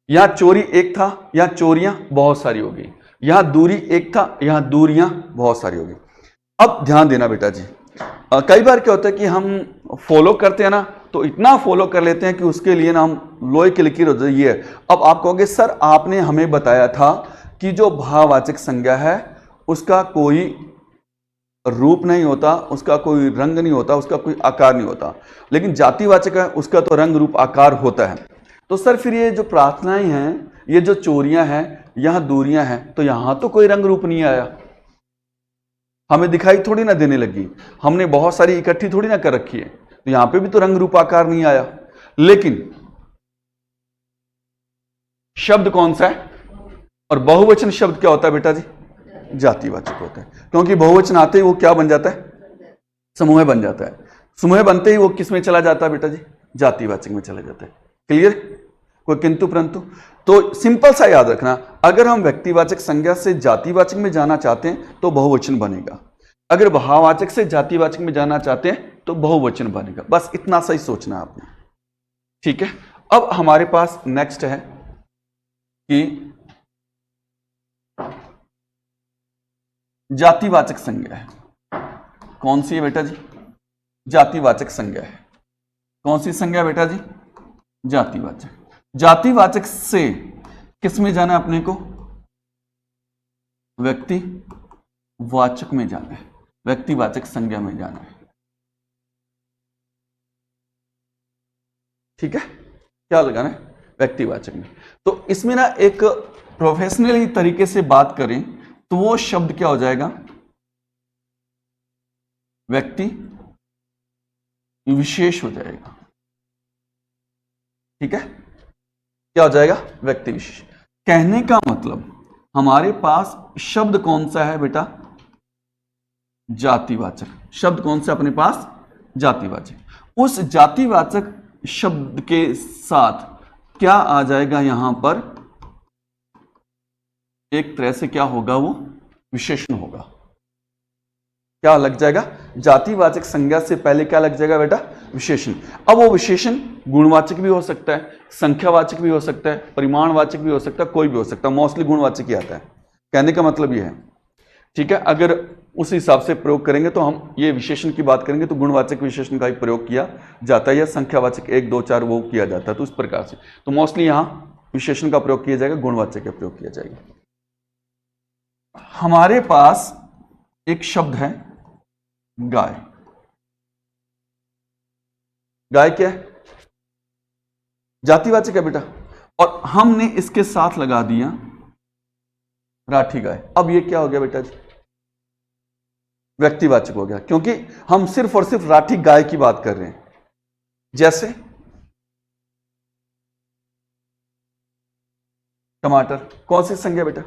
यहां चोरी एक था, यहां चोरियां बहुत सारी हो गई। यहां दूरी एक था, यहां दूरियां बहुत सारी हो गई। अब ध्यान देना बेटा जी, कई बार क्या होता है कि हम फॉलो करते हैं ना, तो इतना फॉलो कर लेते हैं कि उसके लिए ना हम लोहे की लकीर हो जाइए। अब आप कहोगे सर आपने हमें बताया था कि जो भाववाचक संज्ञा है उसका कोई रूप नहीं होता, उसका कोई रंग नहीं होता, उसका कोई आकार नहीं होता, लेकिन जातिवाचक है उसका तो रंग रूप आकार होता है। तो सर फिर ये जो प्रार्थनाएं हैं, ये जो चोरियां हैं, यहां दूरियां हैं, तो यहां तो कोई रंग रूप नहीं आया, हमें दिखाई थोड़ी ना देने लगी, हमने बहुत सारी इकट्ठी थोड़ी ना कर रखी है, तो यहां पे भी तो रंग रूप आकार नहीं आया। लेकिन शब्द कौन सा है? और बहुवचन शब्द क्या होता है बेटा जी? जातिवाचक होता है, क्योंकि बहुवचन आते ही वो क्या बन जाता है? समूह बन जाता है। समूह बनते ही वो किस में चला जाता है बेटा जी? जातिवाचक में चला जाता है। क्लियर? कोई किंतु परंतु? तो सिंपल सा याद रखना, अगर हम व्यक्तिवाचक संज्ञा से जातिवाचक में जाना चाहते हैं तो बहुवचन बनेगा, अगर भाववाचक से जातिवाचक में जाना चाहते हैं तो बहुवचन बनेगा। बस इतना सा ही सोचना आपने। ठीक है, अब हमारे पास नेक्स्ट है कि जातिवाचक संज्ञा है। कौन सी है बेटा जी? जातिवाचक संज्ञा है। कौन सी संज्ञा बेटा जी? जातिवाचक। जातिवाचक से किस में जाना है अपने को? व्यक्तिवाचक में जाना है, व्यक्तिवाचक संज्ञा में जाना है। ठीक है, क्या लगाना है? व्यक्तिवाचक में। तो इसमें ना एक प्रोफेशनली तरीके से बात करें तो वो शब्द क्या हो जाएगा? व्यक्ति विशेष हो जाएगा। ठीक है, क्या हो जाएगा? व्यक्ति विशेष। कहने का मतलब हमारे पास शब्द कौन सा है बेटा? जातिवाचक। शब्द कौन सा अपने पास? जातिवाचक। उस जातिवाचक शब्द के साथ क्या आ जाएगा यहां पर? एक तरह से क्या होगा? वो विशेषण होगा। क्या लग जाएगा? जातिवाचक संज्ञा से पहले क्या लग जाएगा बेटा? विशेषण। अब वो विशेषण गुणवाचक भी हो सकता है, संख्यावाचक भी हो सकता है, परिमाणवाचक भी हो सकता है, कोई भी हो सकता है, मोस्टली गुणवाचक ही आता है। कहने का मतलब ये है। ठीक है, अगर उस हिसाब से प्रयोग करेंगे तो हम ये विशेषण की बात करेंगे तो गुणवाचक विशेषण का ही प्रयोग किया जाता है, या संख्यावाचक 1 2 4 वो किया जाता है। तो उस प्रकार से तो मोस्टली यहां विशेषण का प्रयोग किया जाएगा, गुणवाचक का प्रयोग किया जाएगा। हमारे पास एक शब्द है गाय। गाय क्या है? जातिवाचक है बेटा, और हमने इसके साथ लगा दिया राठी गाय। अब ये क्या हो गया बेटा जी? व्यक्तिवाचक हो गया, क्योंकि हम सिर्फ और सिर्फ राठी गाय की बात कर रहे हैं। जैसे टमाटर, कौन सी संज्ञा बेटा?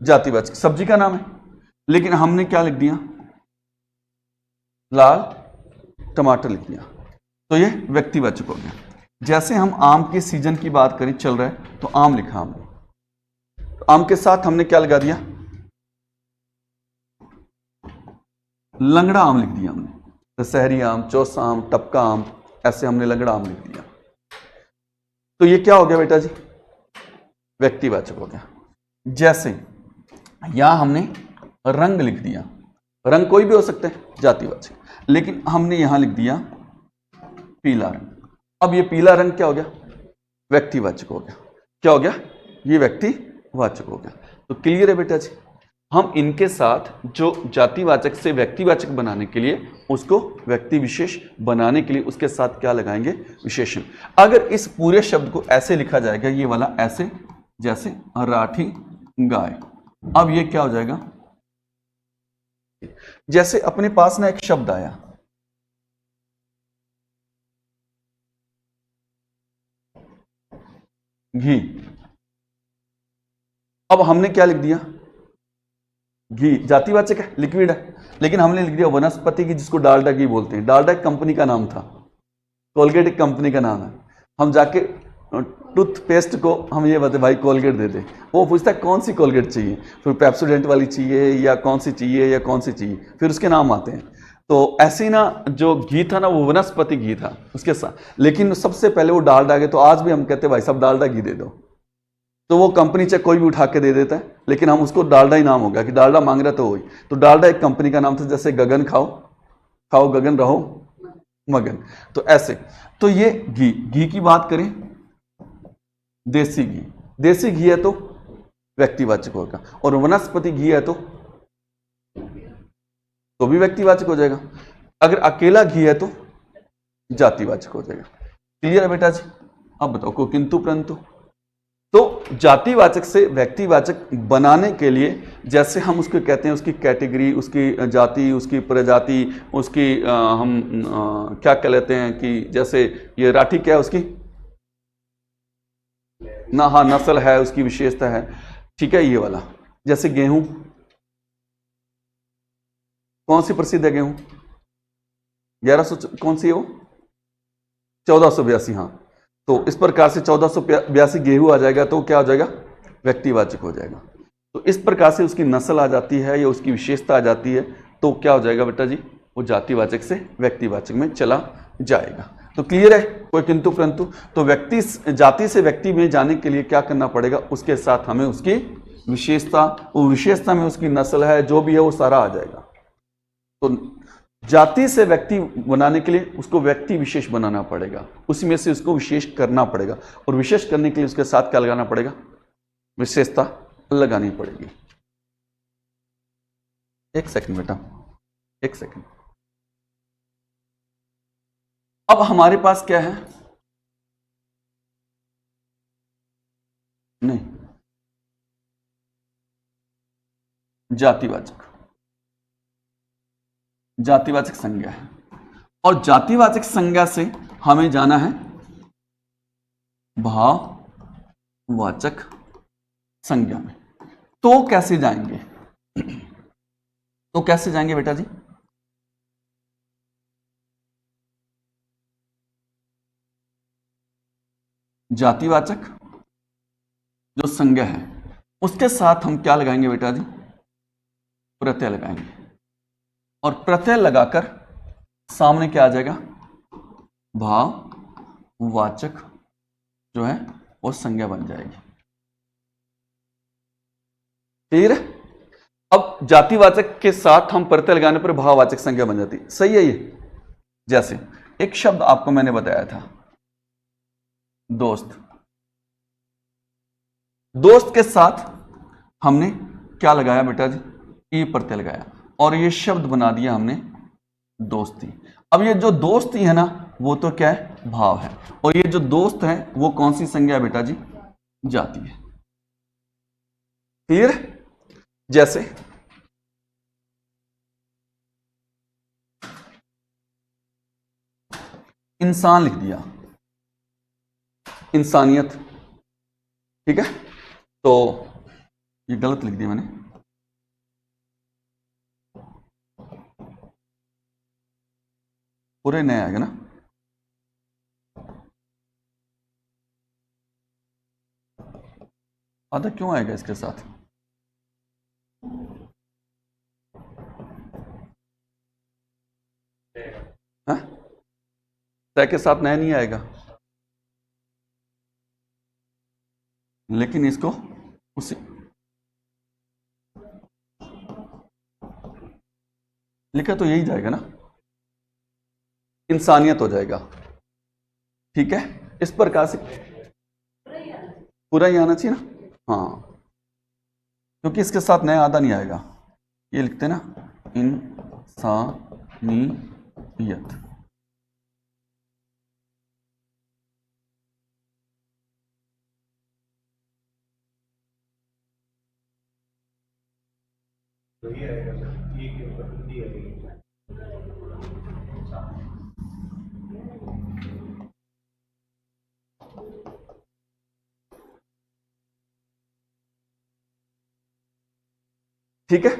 जातिवाचक। सब्जी का नाम है, लेकिन हमने क्या लिख दिया? लाल टमाटर लिख दिया, तो ये व्यक्तिवाचक हो गया। जैसे हम आम के सीजन की बात करें, चल रहा है, तो आम लिखा हमने, तो आम के साथ हमने क्या लगा दिया, लंगड़ा आम लिख दिया हमने, दशहरी आम, चौसा आम, टपका आम, ऐसे हमने लंगड़ा आम लिख दिया। तो ये क्या हो गया बेटा जी, व्यक्तिवाचक हो गया। जैसे यहां हमने रंग लिख दिया, रंग कोई भी हो सकता है, जातिवाचक, लेकिन हमने यहां लिख दिया पीला रंग। अब ये पीला रंग क्या हो गया, व्यक्तिवाचक हो गया। क्या हो गया, ये व्यक्तिवाचक हो गया। तो क्लियर है बेटा जी। हम इनके साथ जो जातिवाचक से व्यक्तिवाचक बनाने के लिए, उसको व्यक्ति विशेष बनाने के लिए उसके साथ क्या लगाएंगे, विशेषण। अगर इस पूरे शब्द को ऐसे लिखा जाएगा, ये वाला ऐसे, जैसे राठी गाय, अब ये क्या हो जाएगा, जैसे अपने पास ना एक शब्द आया, घी, अब हमने क्या लिख दिया, घी जातिवाचक है, लिक्विड है, लेकिन हमने लिख दिया वनस्पति की, जिसको डालडा घी बोलते हैं। डालडा एक कंपनी का नाम था, कोलगेट एक कंपनी का नाम है। हम जाके टूथपेस्ट को हम ये बताते भाई कोलगेट दे दे, वो पूछता है कौन सी कोलगेट चाहिए, फिर पेप्सोडेंट वाली चाहिए या कौन सी चाहिए या कौन सी चाहिए, फिर उसके नाम आते हैं। तो ऐसे ही ना, जो घी था ना, वो वनस्पति घी था उसके साथ, लेकिन सबसे पहले वो डालडा के, तो आज भी हम कहते हैं भाई सब डालडा घी दे दो, तो वो कंपनी चाहे कोई भी उठा के दे देता है, लेकिन हम उसको डालडा ही नाम हो गया कि डालडा मांग रहा तो वही। तो डालडा एक कंपनी का नाम था, जैसे गगन खाओ, खाओ गगन रहो मगन, तो ऐसे। तो ये घी, घी की बात करें, देसी घी, देसी घी है तो व्यक्तिवाचक होगा, और वनस्पति घी है तो भी व्यक्तिवाचक हो जाएगा। अगर अकेला घी है तो जातिवाचक हो जाएगा। क्लियर है बेटा जी। अब बताओ को किंतु परंतु। तो जातिवाचक से व्यक्तिवाचक बनाने के लिए, जैसे हम उसको कहते हैं, उसकी कैटेगरी, उसकी जाति, उसकी प्रजाति, उसकी हम क्या कह लेते हैं कि जैसे ये राठी क्या है उसकी ना, हाँ नस्ल है, उसकी विशेषता है, ठीक है, ये वाला। जैसे गेहूं, कौन सी प्रसिद्ध है गेहूं, 1100 कौन सी है वो, 1482, हाँ। तो इस प्रकार से 1482 गेहूं आ जाएगा, तो क्या हो जाएगा, व्यक्तिवाचक हो जाएगा। तो इस प्रकार से उसकी नस्ल आ जाती है या उसकी विशेषता आ जाती है, तो क्या हो जाएगा बेटा जी, वो जातिवाचक से व्यक्तिवाचक में चला जाएगा। तो क्लियर है, कोई किंतु परंतु। तो व्यक्ति, जाति से व्यक्ति में जाने के लिए क्या करना पड़ेगा, उसके साथ हमें उसकी विशेषता, वो विशेषता में उसकी नस्ल है, जो भी है वो सारा आ जाएगा। तो जाति से व्यक्ति बनाने के लिए उसको व्यक्ति विशेष बनाना पड़ेगा, उसी में से उसको विशेष करना पड़ेगा, और विशेष करने के लिए उसके साथ क्या लगाना पड़ेगा, विशेषता लगानी पड़ेगी। एक सेकंड बेटा, एक सेकंड। अब हमारे पास क्या है, नहीं, जातिवाचक, जातिवाचक संज्ञा है, और जातिवाचक संज्ञा से हमें जाना है भाववाचक संज्ञा में। तो कैसे जाएंगे, तो कैसे जाएंगे बेटा जी, जातिवाचक जो संज्ञा है उसके साथ हम क्या लगाएंगे बेटा जी, प्रत्यय लगाएंगे, और प्रत्यय लगाकर सामने क्या आ जाएगा, भाववाचक जो है वो संज्ञा बन जाएगी। क्लियर है। अब जातिवाचक के साथ हम प्रत्यय लगाने पर भाववाचक संज्ञा बन जाती, सही है ये। जैसे एक शब्द आपको मैंने बताया था, दोस्त, दोस्त के साथ हमने क्या लगाया बेटा जी, ई प्रत्यय लगाया, और ये शब्द बना दिया हमने दोस्ती। अब ये जो दोस्ती है ना, वो तो क्या है, भाव है, और ये जो दोस्त है वो कौन सी संज्ञा है बेटा जी, जाति है। क्लियर। जैसे इंसान लिख दिया, इंसानियत, ठीक है, तो ये गलत लिख दिया मैंने, पूरे नए आएगा ना। आधा क्यों आएगा इसके साथ? हाँ, तय के साथ नया नहीं आएगा, लेकिन इसको उसी लिखा तो यही जाएगा ना, इंसानियत हो जाएगा। ठीक है, इस प्रकार से पूरा ही आना चाहिए ना। हाँ, क्योंकि इसके साथ नया आधा नहीं आएगा। ये लिखते हैं ना, इंसानियत।
तो ये आएगा सर, ई के ऊपर हिंदी आएगी।
ठीक है,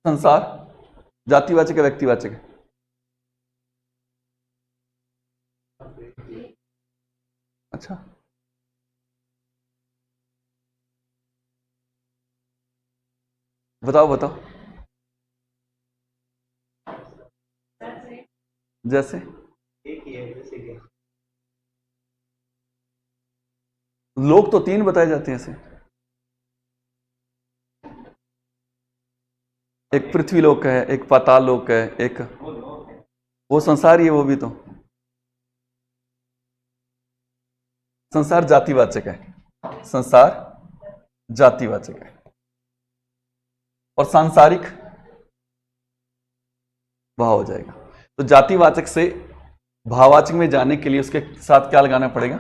संसार जातिवाचक है व्यक्तिवाचक है? अच्छा, बताओ बताओ। जैसे
एक ही है, जैसे कि
लोग तो तीन बताए जाते हैं ऐसे, एक पृथ्वी लोक है, एक पाताल लोक है, एक वो संसार ही है, वो भी तो संसार जातिवाचक है। संसार जातिवाचक है और सांसारिक भाव हो जाएगा। तो जातिवाचक से भाववाचक में जाने के लिए उसके साथ क्या लगाना पड़ेगा?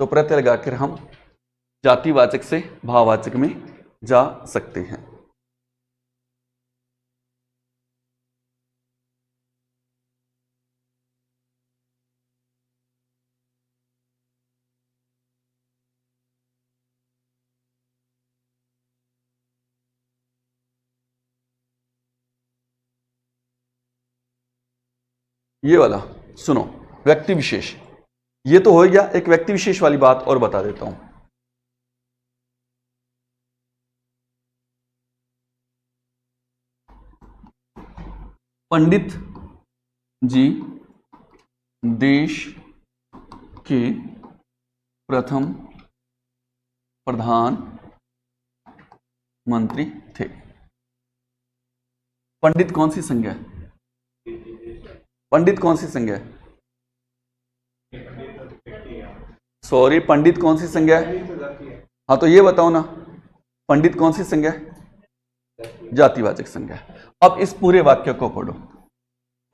तो प्रत्यय लगाकर हम जातिवाचक से भाववाचक में जा सकते हैं। ये वाला सुनो, व्यक्ति विशेष, ये तो हो गया। एक व्यक्ति विशेष वाली बात और बता देता हूं। पंडित जी देश के प्रथम प्रधानमंत्री थे। पंडित कौन सी संज्ञा है? पंडित कौन सी संज्ञा है? सॉरी, पंडित कौन सी संज्ञा है? हाँ, तो ये बताओ ना, पंडित कौन सी संज्ञा है? जातिवाचक संज्ञा है। अब इस पूरे वाक्य को पढ़ो,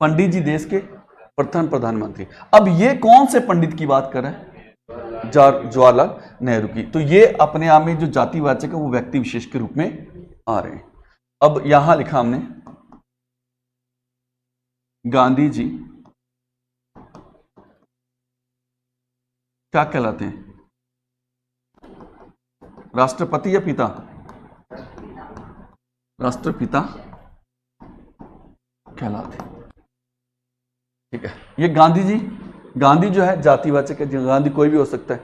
पंडित जी देश के प्रथम प्रधानमंत्री। अब ये कौन से पंडित की बात कर रहे हैं? जवाहरलाल नेहरू की। तो ये अपने आप में जो जातिवाचक है वो व्यक्ति विशेष के रूप में आ रहे हैं। अब यहां लिखा हमने, गांधी जी क्या कहलाते हैं? राष्ट्रपति या पिता? राष्ट्रपिता कहलाते हैं। ठीक है, ये गांधी जो है जातिवाचक है, गांधी कोई भी हो सकता है।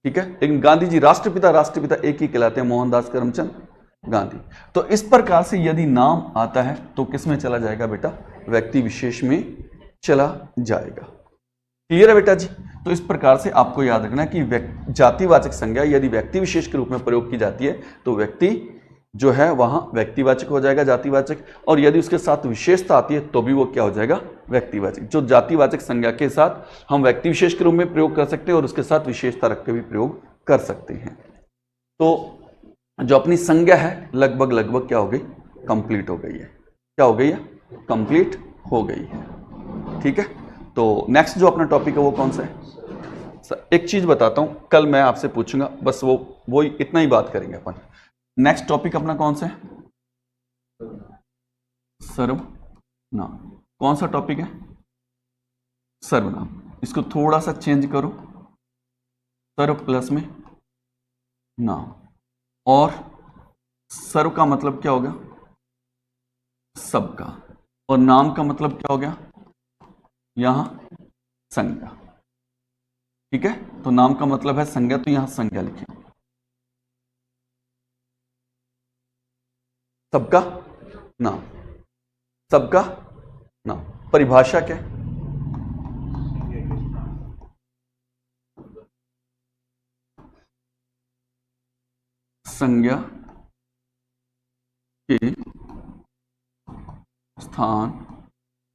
ठीक है, लेकिन गांधी जी राष्ट्रपिता एक ही कहलाते हैं, मोहनदास करमचंद गांधी। तो इस प्रकार से यदि नाम आता है तो किस में चला जाएगा बेटा? व्यक्ति विशेष में चला जाएगा। क्लियर है बेटा जी? तो इस प्रकार से आपको याद रखना कि जातिवाचक संज्ञा यदि व्यक्ति विशेष के रूप में प्रयोग की जाती है तो व्यक्ति जो है वहां व्यक्तिवाचक हो जाएगा, जातिवाचक, और यदि उसके साथ विशेषता आती है तो भी वो क्या हो जाएगा? व्यक्तिवाचक। जो जातिवाचक संज्ञा के साथ हम व्यक्ति विशेष के रूप में प्रयोग कर सकते हैं और उसके साथ विशेषता रख के भी प्रयोग कर सकते हैं। तो जो अपनी संज्ञा है लगभग क्या हो गई? कंप्लीट हो गई है। क्या हो गई है? कंप्लीट हो गई है। ठीक है, तो नेक्स्ट जो अपना टॉपिक है वो कौन सा है? एक चीज बताता हूं, कल मैं आपसे पूछूंगा, बस वो इतना ही बात करेंगे अपन। नेक्स्ट टॉपिक अपना कौन सा है? सर्वनाम। कौन सा टॉपिक है? सर्वनाम। इसको थोड़ा सा चेंज करो, सर्व प्लस में नाम। और सर्व का मतलब क्या हो गया? सबका। और नाम का मतलब क्या हो गया? यहां संज्ञा। ठीक है, तो नाम का मतलब है संज्ञा, तो यहां संज्ञा लिखिए। सबका नाम, सबका नाम। परिभाषा क्या है? संज्ञा के स्थान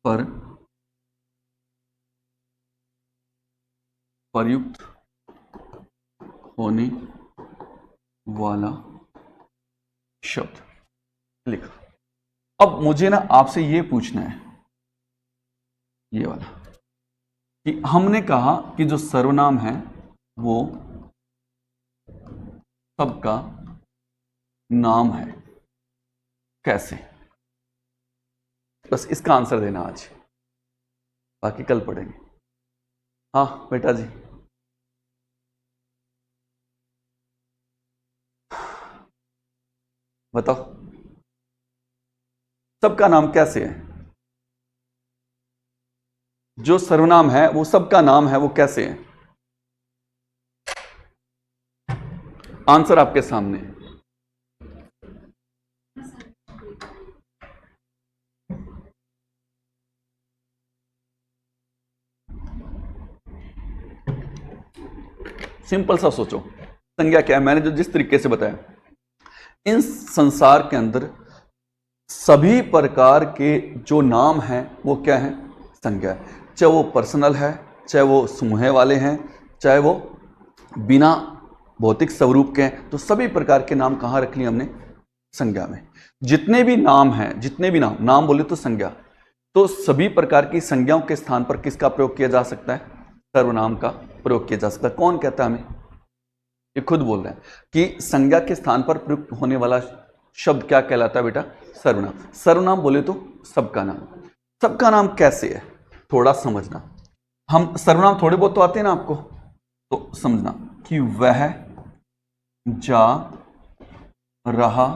पर प्रयुक्त होने वाला शब्द लिखा। अब मुझे ना आपसे ये पूछना है, ये वाला, कि हमने कहा कि जो सर्वनाम है वो सबका नाम है, कैसे? बस इसका आंसर देना आज, बाकी कल पढ़ेंगे। हाँ बेटा जी, बताओ, सबका नाम कैसे है? जो सर्वनाम है वो सबका नाम है, वो कैसे है? आंसर आपके सामने है। सिंपल सा सोचो, संज्ञा क्या है? मैंने जो जिस तरीके से बताया, इन संसार के अंदर सभी प्रकार के जो नाम हैं वो क्या है? संज्ञा है। चाहे वो पर्सनल है, चाहे वो समूह वाले हैं, चाहे वो बिना भौतिक स्वरूप के हैं, तो सभी प्रकार के नाम कहाँ रख लिए हमने? संज्ञा में। जितने भी नाम हैं, जितने भी नाम बोले तो संज्ञा, तो सभी प्रकार की संज्ञाओं के स्थान पर किसका प्रयोग किया जा सकता है? सर्वनाम का प्रयोग किया जा सकता है। कौन कहता है हमें? ये खुद बोल रहे हैं कि संज्ञा के स्थान पर प्रयुक्त होने वाला शब्द क्या कहलाता है बेटा? सर्वनाम। सर्वनाम बोले तो सबका नाम। सबका नाम कैसे है थोड़ा समझना। हम सर्वनाम थोड़े बहुत तो आते हैं ना आपको, तो समझना कि वह जा रहा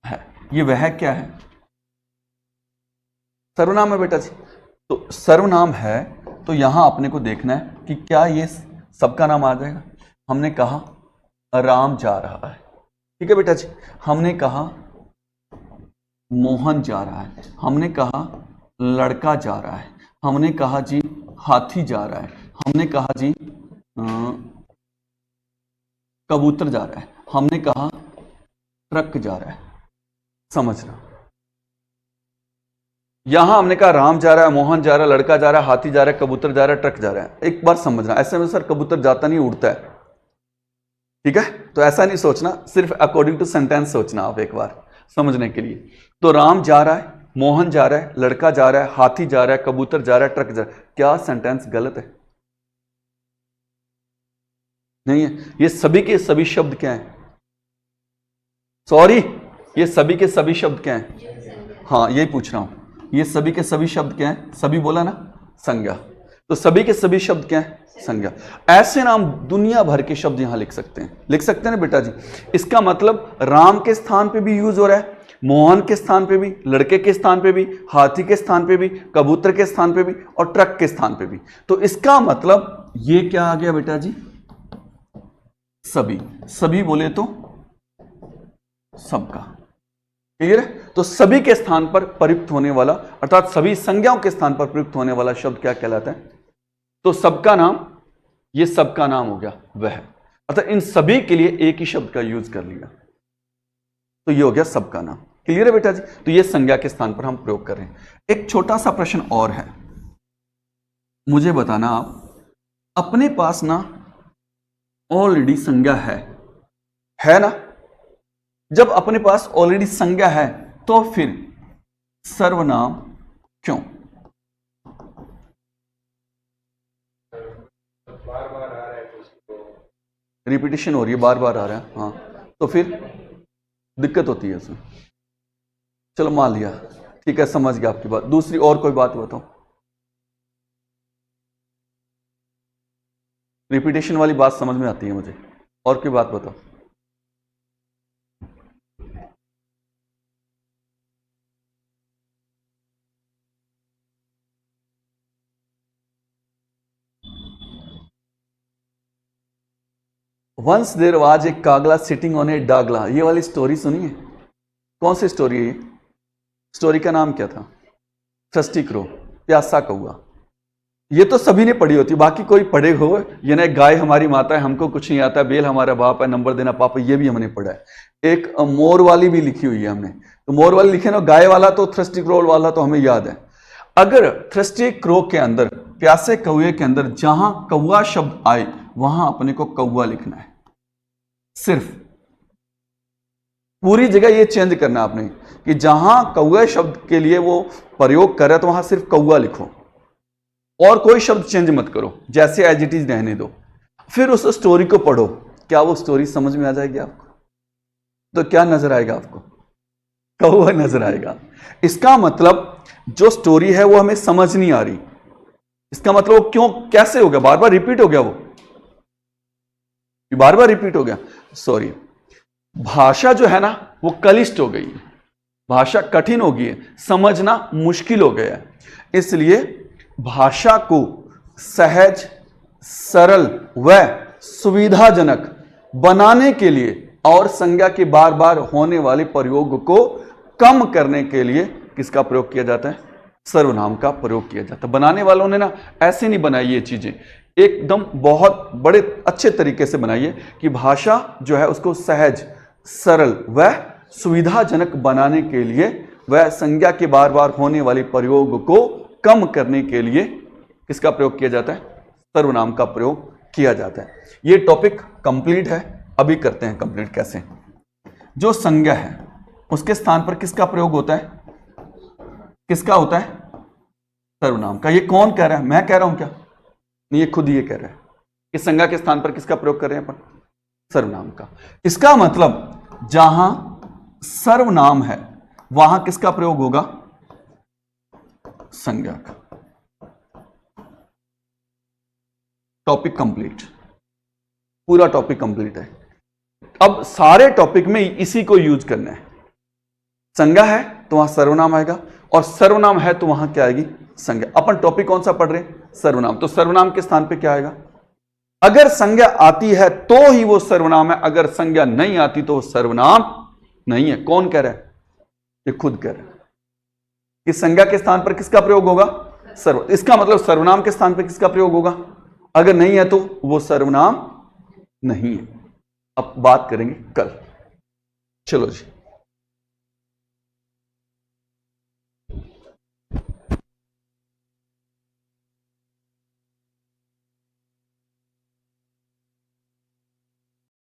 है, ये वह क्या है? सर्वनाम है बेटा जी। तो सर्वनाम है तो यहां अपने को देखना है कि क्या ये सबका नाम आ जाएगा। हमने कहा राम जा रहा है, ठीक है बेटा जी। हमने कहा मोहन जा रहा है, हमने कहा लड़का जा रहा है, हमने कहा जी हाथी जा रहा है, हमने कहा जी कबूतर जा रहा है, हमने कहा ट्रक जा रहा है। समझना, यहां हमने कहा राम जा रहा है, मोहन जा रहा है, लड़का जा रहा है, हाथी जा रहा है, कबूतर जा रहा है, ट्रक जा रहा है। एक बार समझना, ऐसे में सर कबूतर जाता नहीं, उड़ता है, ठीक है? तो ऐसा नहीं सोचना, सिर्फ अकॉर्डिंग टू सेंटेंस सोचना आप एक बार समझने के लिए। तो राम जा रहा है, मोहन जा रहा है, लड़का जा रहा है, हाथी जा रहा है, कबूतर जा रहा है, ट्रक जा रहा है। क्या सेंटेंस गलत है? नहीं है। ये सभी के सभी शब्द क्या हैं? सॉरी, ये सभी के सभी शब्द क्या हैं? हाँ, यही पूछ रहा हूं, ये सभी के सभी शब्द क्या हैं? सभी बोला ना, संज्ञा। तो सभी के सभी शब्द क्या हैं? संज्ञा। ऐसे नाम दुनिया भर के शब्द यहां लिख सकते हैं, लिख सकते हैं ना बेटा जी। इसका मतलब राम के स्थान पे भी यूज हो रहा है, मोहन के स्थान पे भी, लड़के के स्थान पे भी, हाथी के स्थान पे भी, कबूतर के स्थान पे भी, और ट्रक के स्थान पे भी। तो इसका मतलब ये क्या आ गया बेटा जी? सभी। सभी बोले तो सबका। क्लियर है? तो सभी के स्थान पर प्रयुक्त होने वाला, अर्थात सभी संज्ञाओं के स्थान पर प्रयुक्त होने वाला शब्द क्या कहलाता है? तो सबका नाम, ये सबका नाम हो गया वह, अर्थात इन सभी के लिए एक ही शब्द का यूज कर लिया, तो ये हो गया सबका नाम। क्लियर है बेटा जी? तो ये संज्ञा के स्थान पर हम प्रयोग कर रहे हैं। एक छोटा सा प्रश्न और है, मुझे बताना आप, अपने पास ना ऑलरेडी संज्ञा है ना? जब अपने पास ऑलरेडी संज्ञा है तो फिर सर्वनाम क्यों?
बार बार आ रहा है तो उसको
रिपीटिशन हो रही है, बार बार आ रहा है, हाँ, तो फिर दिक्कत होती है उसमें। चलो मान लिया, ठीक है, समझ गया आपकी बात। दूसरी और कोई बात बताओ, रिपीटिशन वाली बात समझ में आती है मुझे, और कोई बात बताओ। वंस देर वाज ए कागला सिटिंग ऑन ए डागला, ये वाली स्टोरी सुनी है? कौन सी स्टोरी है ये? स्टोरी का नाम क्या था? थ्रस्टी क्रो, प्यासा कौआ। ये तो सभी ने पढ़ी होती, बाकी कोई पढ़े हो ये ना, गाय हमारी माता है, हमको कुछ नहीं आता, बेल हमारा बाप है, नंबर देना पापा, ये भी हमने पढ़ा है। एक मोर वाली भी लिखी हुई है हमने, तो मोर वाली लिखे ना, गाय वाला तो थ्रस्टी क्रो वाला तो हमें याद है। अगर थ्रस्टी क्रो के अंदर, प्यासे कौए के अंदर जहां कौआ शब्द आए वहां अपने को कौआ लिखना है, सिर्फ पूरी जगह ये चेंज करना आपने कि जहां कौआ शब्द के लिए वो प्रयोग करे तो वहां सिर्फ कौआ लिखो और कोई शब्द चेंज मत करो, जैसे एज इट इज रहने दो। फिर उस स्टोरी को पढ़ो, क्या वो स्टोरी समझ में आ जाएगी आपको? तो क्या नजर आएगा आपको? कौआ नजर आएगा। इसका मतलब जो स्टोरी है वो हमें समझ नहीं आ रही, इसका मतलब वो क्यों, कैसे हो गया, बार बार रिपीट हो गया, वो बार बार रिपीट हो गया। सॉरी, भाषा जो है ना वो कलिष्ट हो गई है, भाषा कठिन हो गई है, समझना मुश्किल हो गया है। इसलिए भाषा को सहज, सरल व सुविधाजनक बनाने के लिए और संज्ञा के बार बार होने वाले प्रयोग को कम करने के लिए किसका प्रयोग किया जाता है? सर्वनाम का प्रयोग किया जाता है। बनाने वालों ने ना ऐसे नहीं बनाई ये चीजें, एकदम बहुत बड़े अच्छे तरीके से बनाई है कि भाषा जो है उसको सहज, सरल व सुविधाजनक बनाने के लिए वह संज्ञा के बार बार होने वाले प्रयोग को कम करने के लिए किसका प्रयोग किया जाता है? सर्वनाम का प्रयोग किया जाता है। ये टॉपिक कंप्लीट है, अभी करते हैं कंप्लीट कैसे। जो संज्ञा है उसके स्थान पर किसका प्रयोग होता है? किसका होता है? सर्वनाम का। ये कौन कह रहा है? मैं कह रहा हूं क्या? नहीं, ये खुद ये कह रहा है कि संज्ञा के स्थान पर किसका प्रयोग कर रहे हैं अपन? सर्वनाम का। इसका मतलब जहां सर्वनाम है वहां किसका प्रयोग होगा? संज्ञा का। टॉपिक कंप्लीट, पूरा टॉपिक कंप्लीट है। अब सारे टॉपिक में इसी को यूज करना है। संज्ञा है तो वहां सर्वनाम आएगा और सर्वनाम है तो वहां क्या आएगी? संज्ञा। अपन टॉपिक कौन सा पढ़ रहे हैं? सर्वनाम। तो सर्वनाम के स्थान पे क्या आएगा? अगर संज्ञा आती है तो ही वो सर्वनाम है, अगर संज्ञा नहीं आती तो वो सर्वनाम नहीं है। कौन कह रहा है? ये खुद कह रहा है कि संज्ञा के स्थान पर किसका प्रयोग होगा? सर्व। इसका मतलब सर्वनाम के स्थान पर किसका प्रयोग होगा? अगर नहीं है तो वो सर्वनाम नहीं है। अब बात करेंगे कल। चलो जी।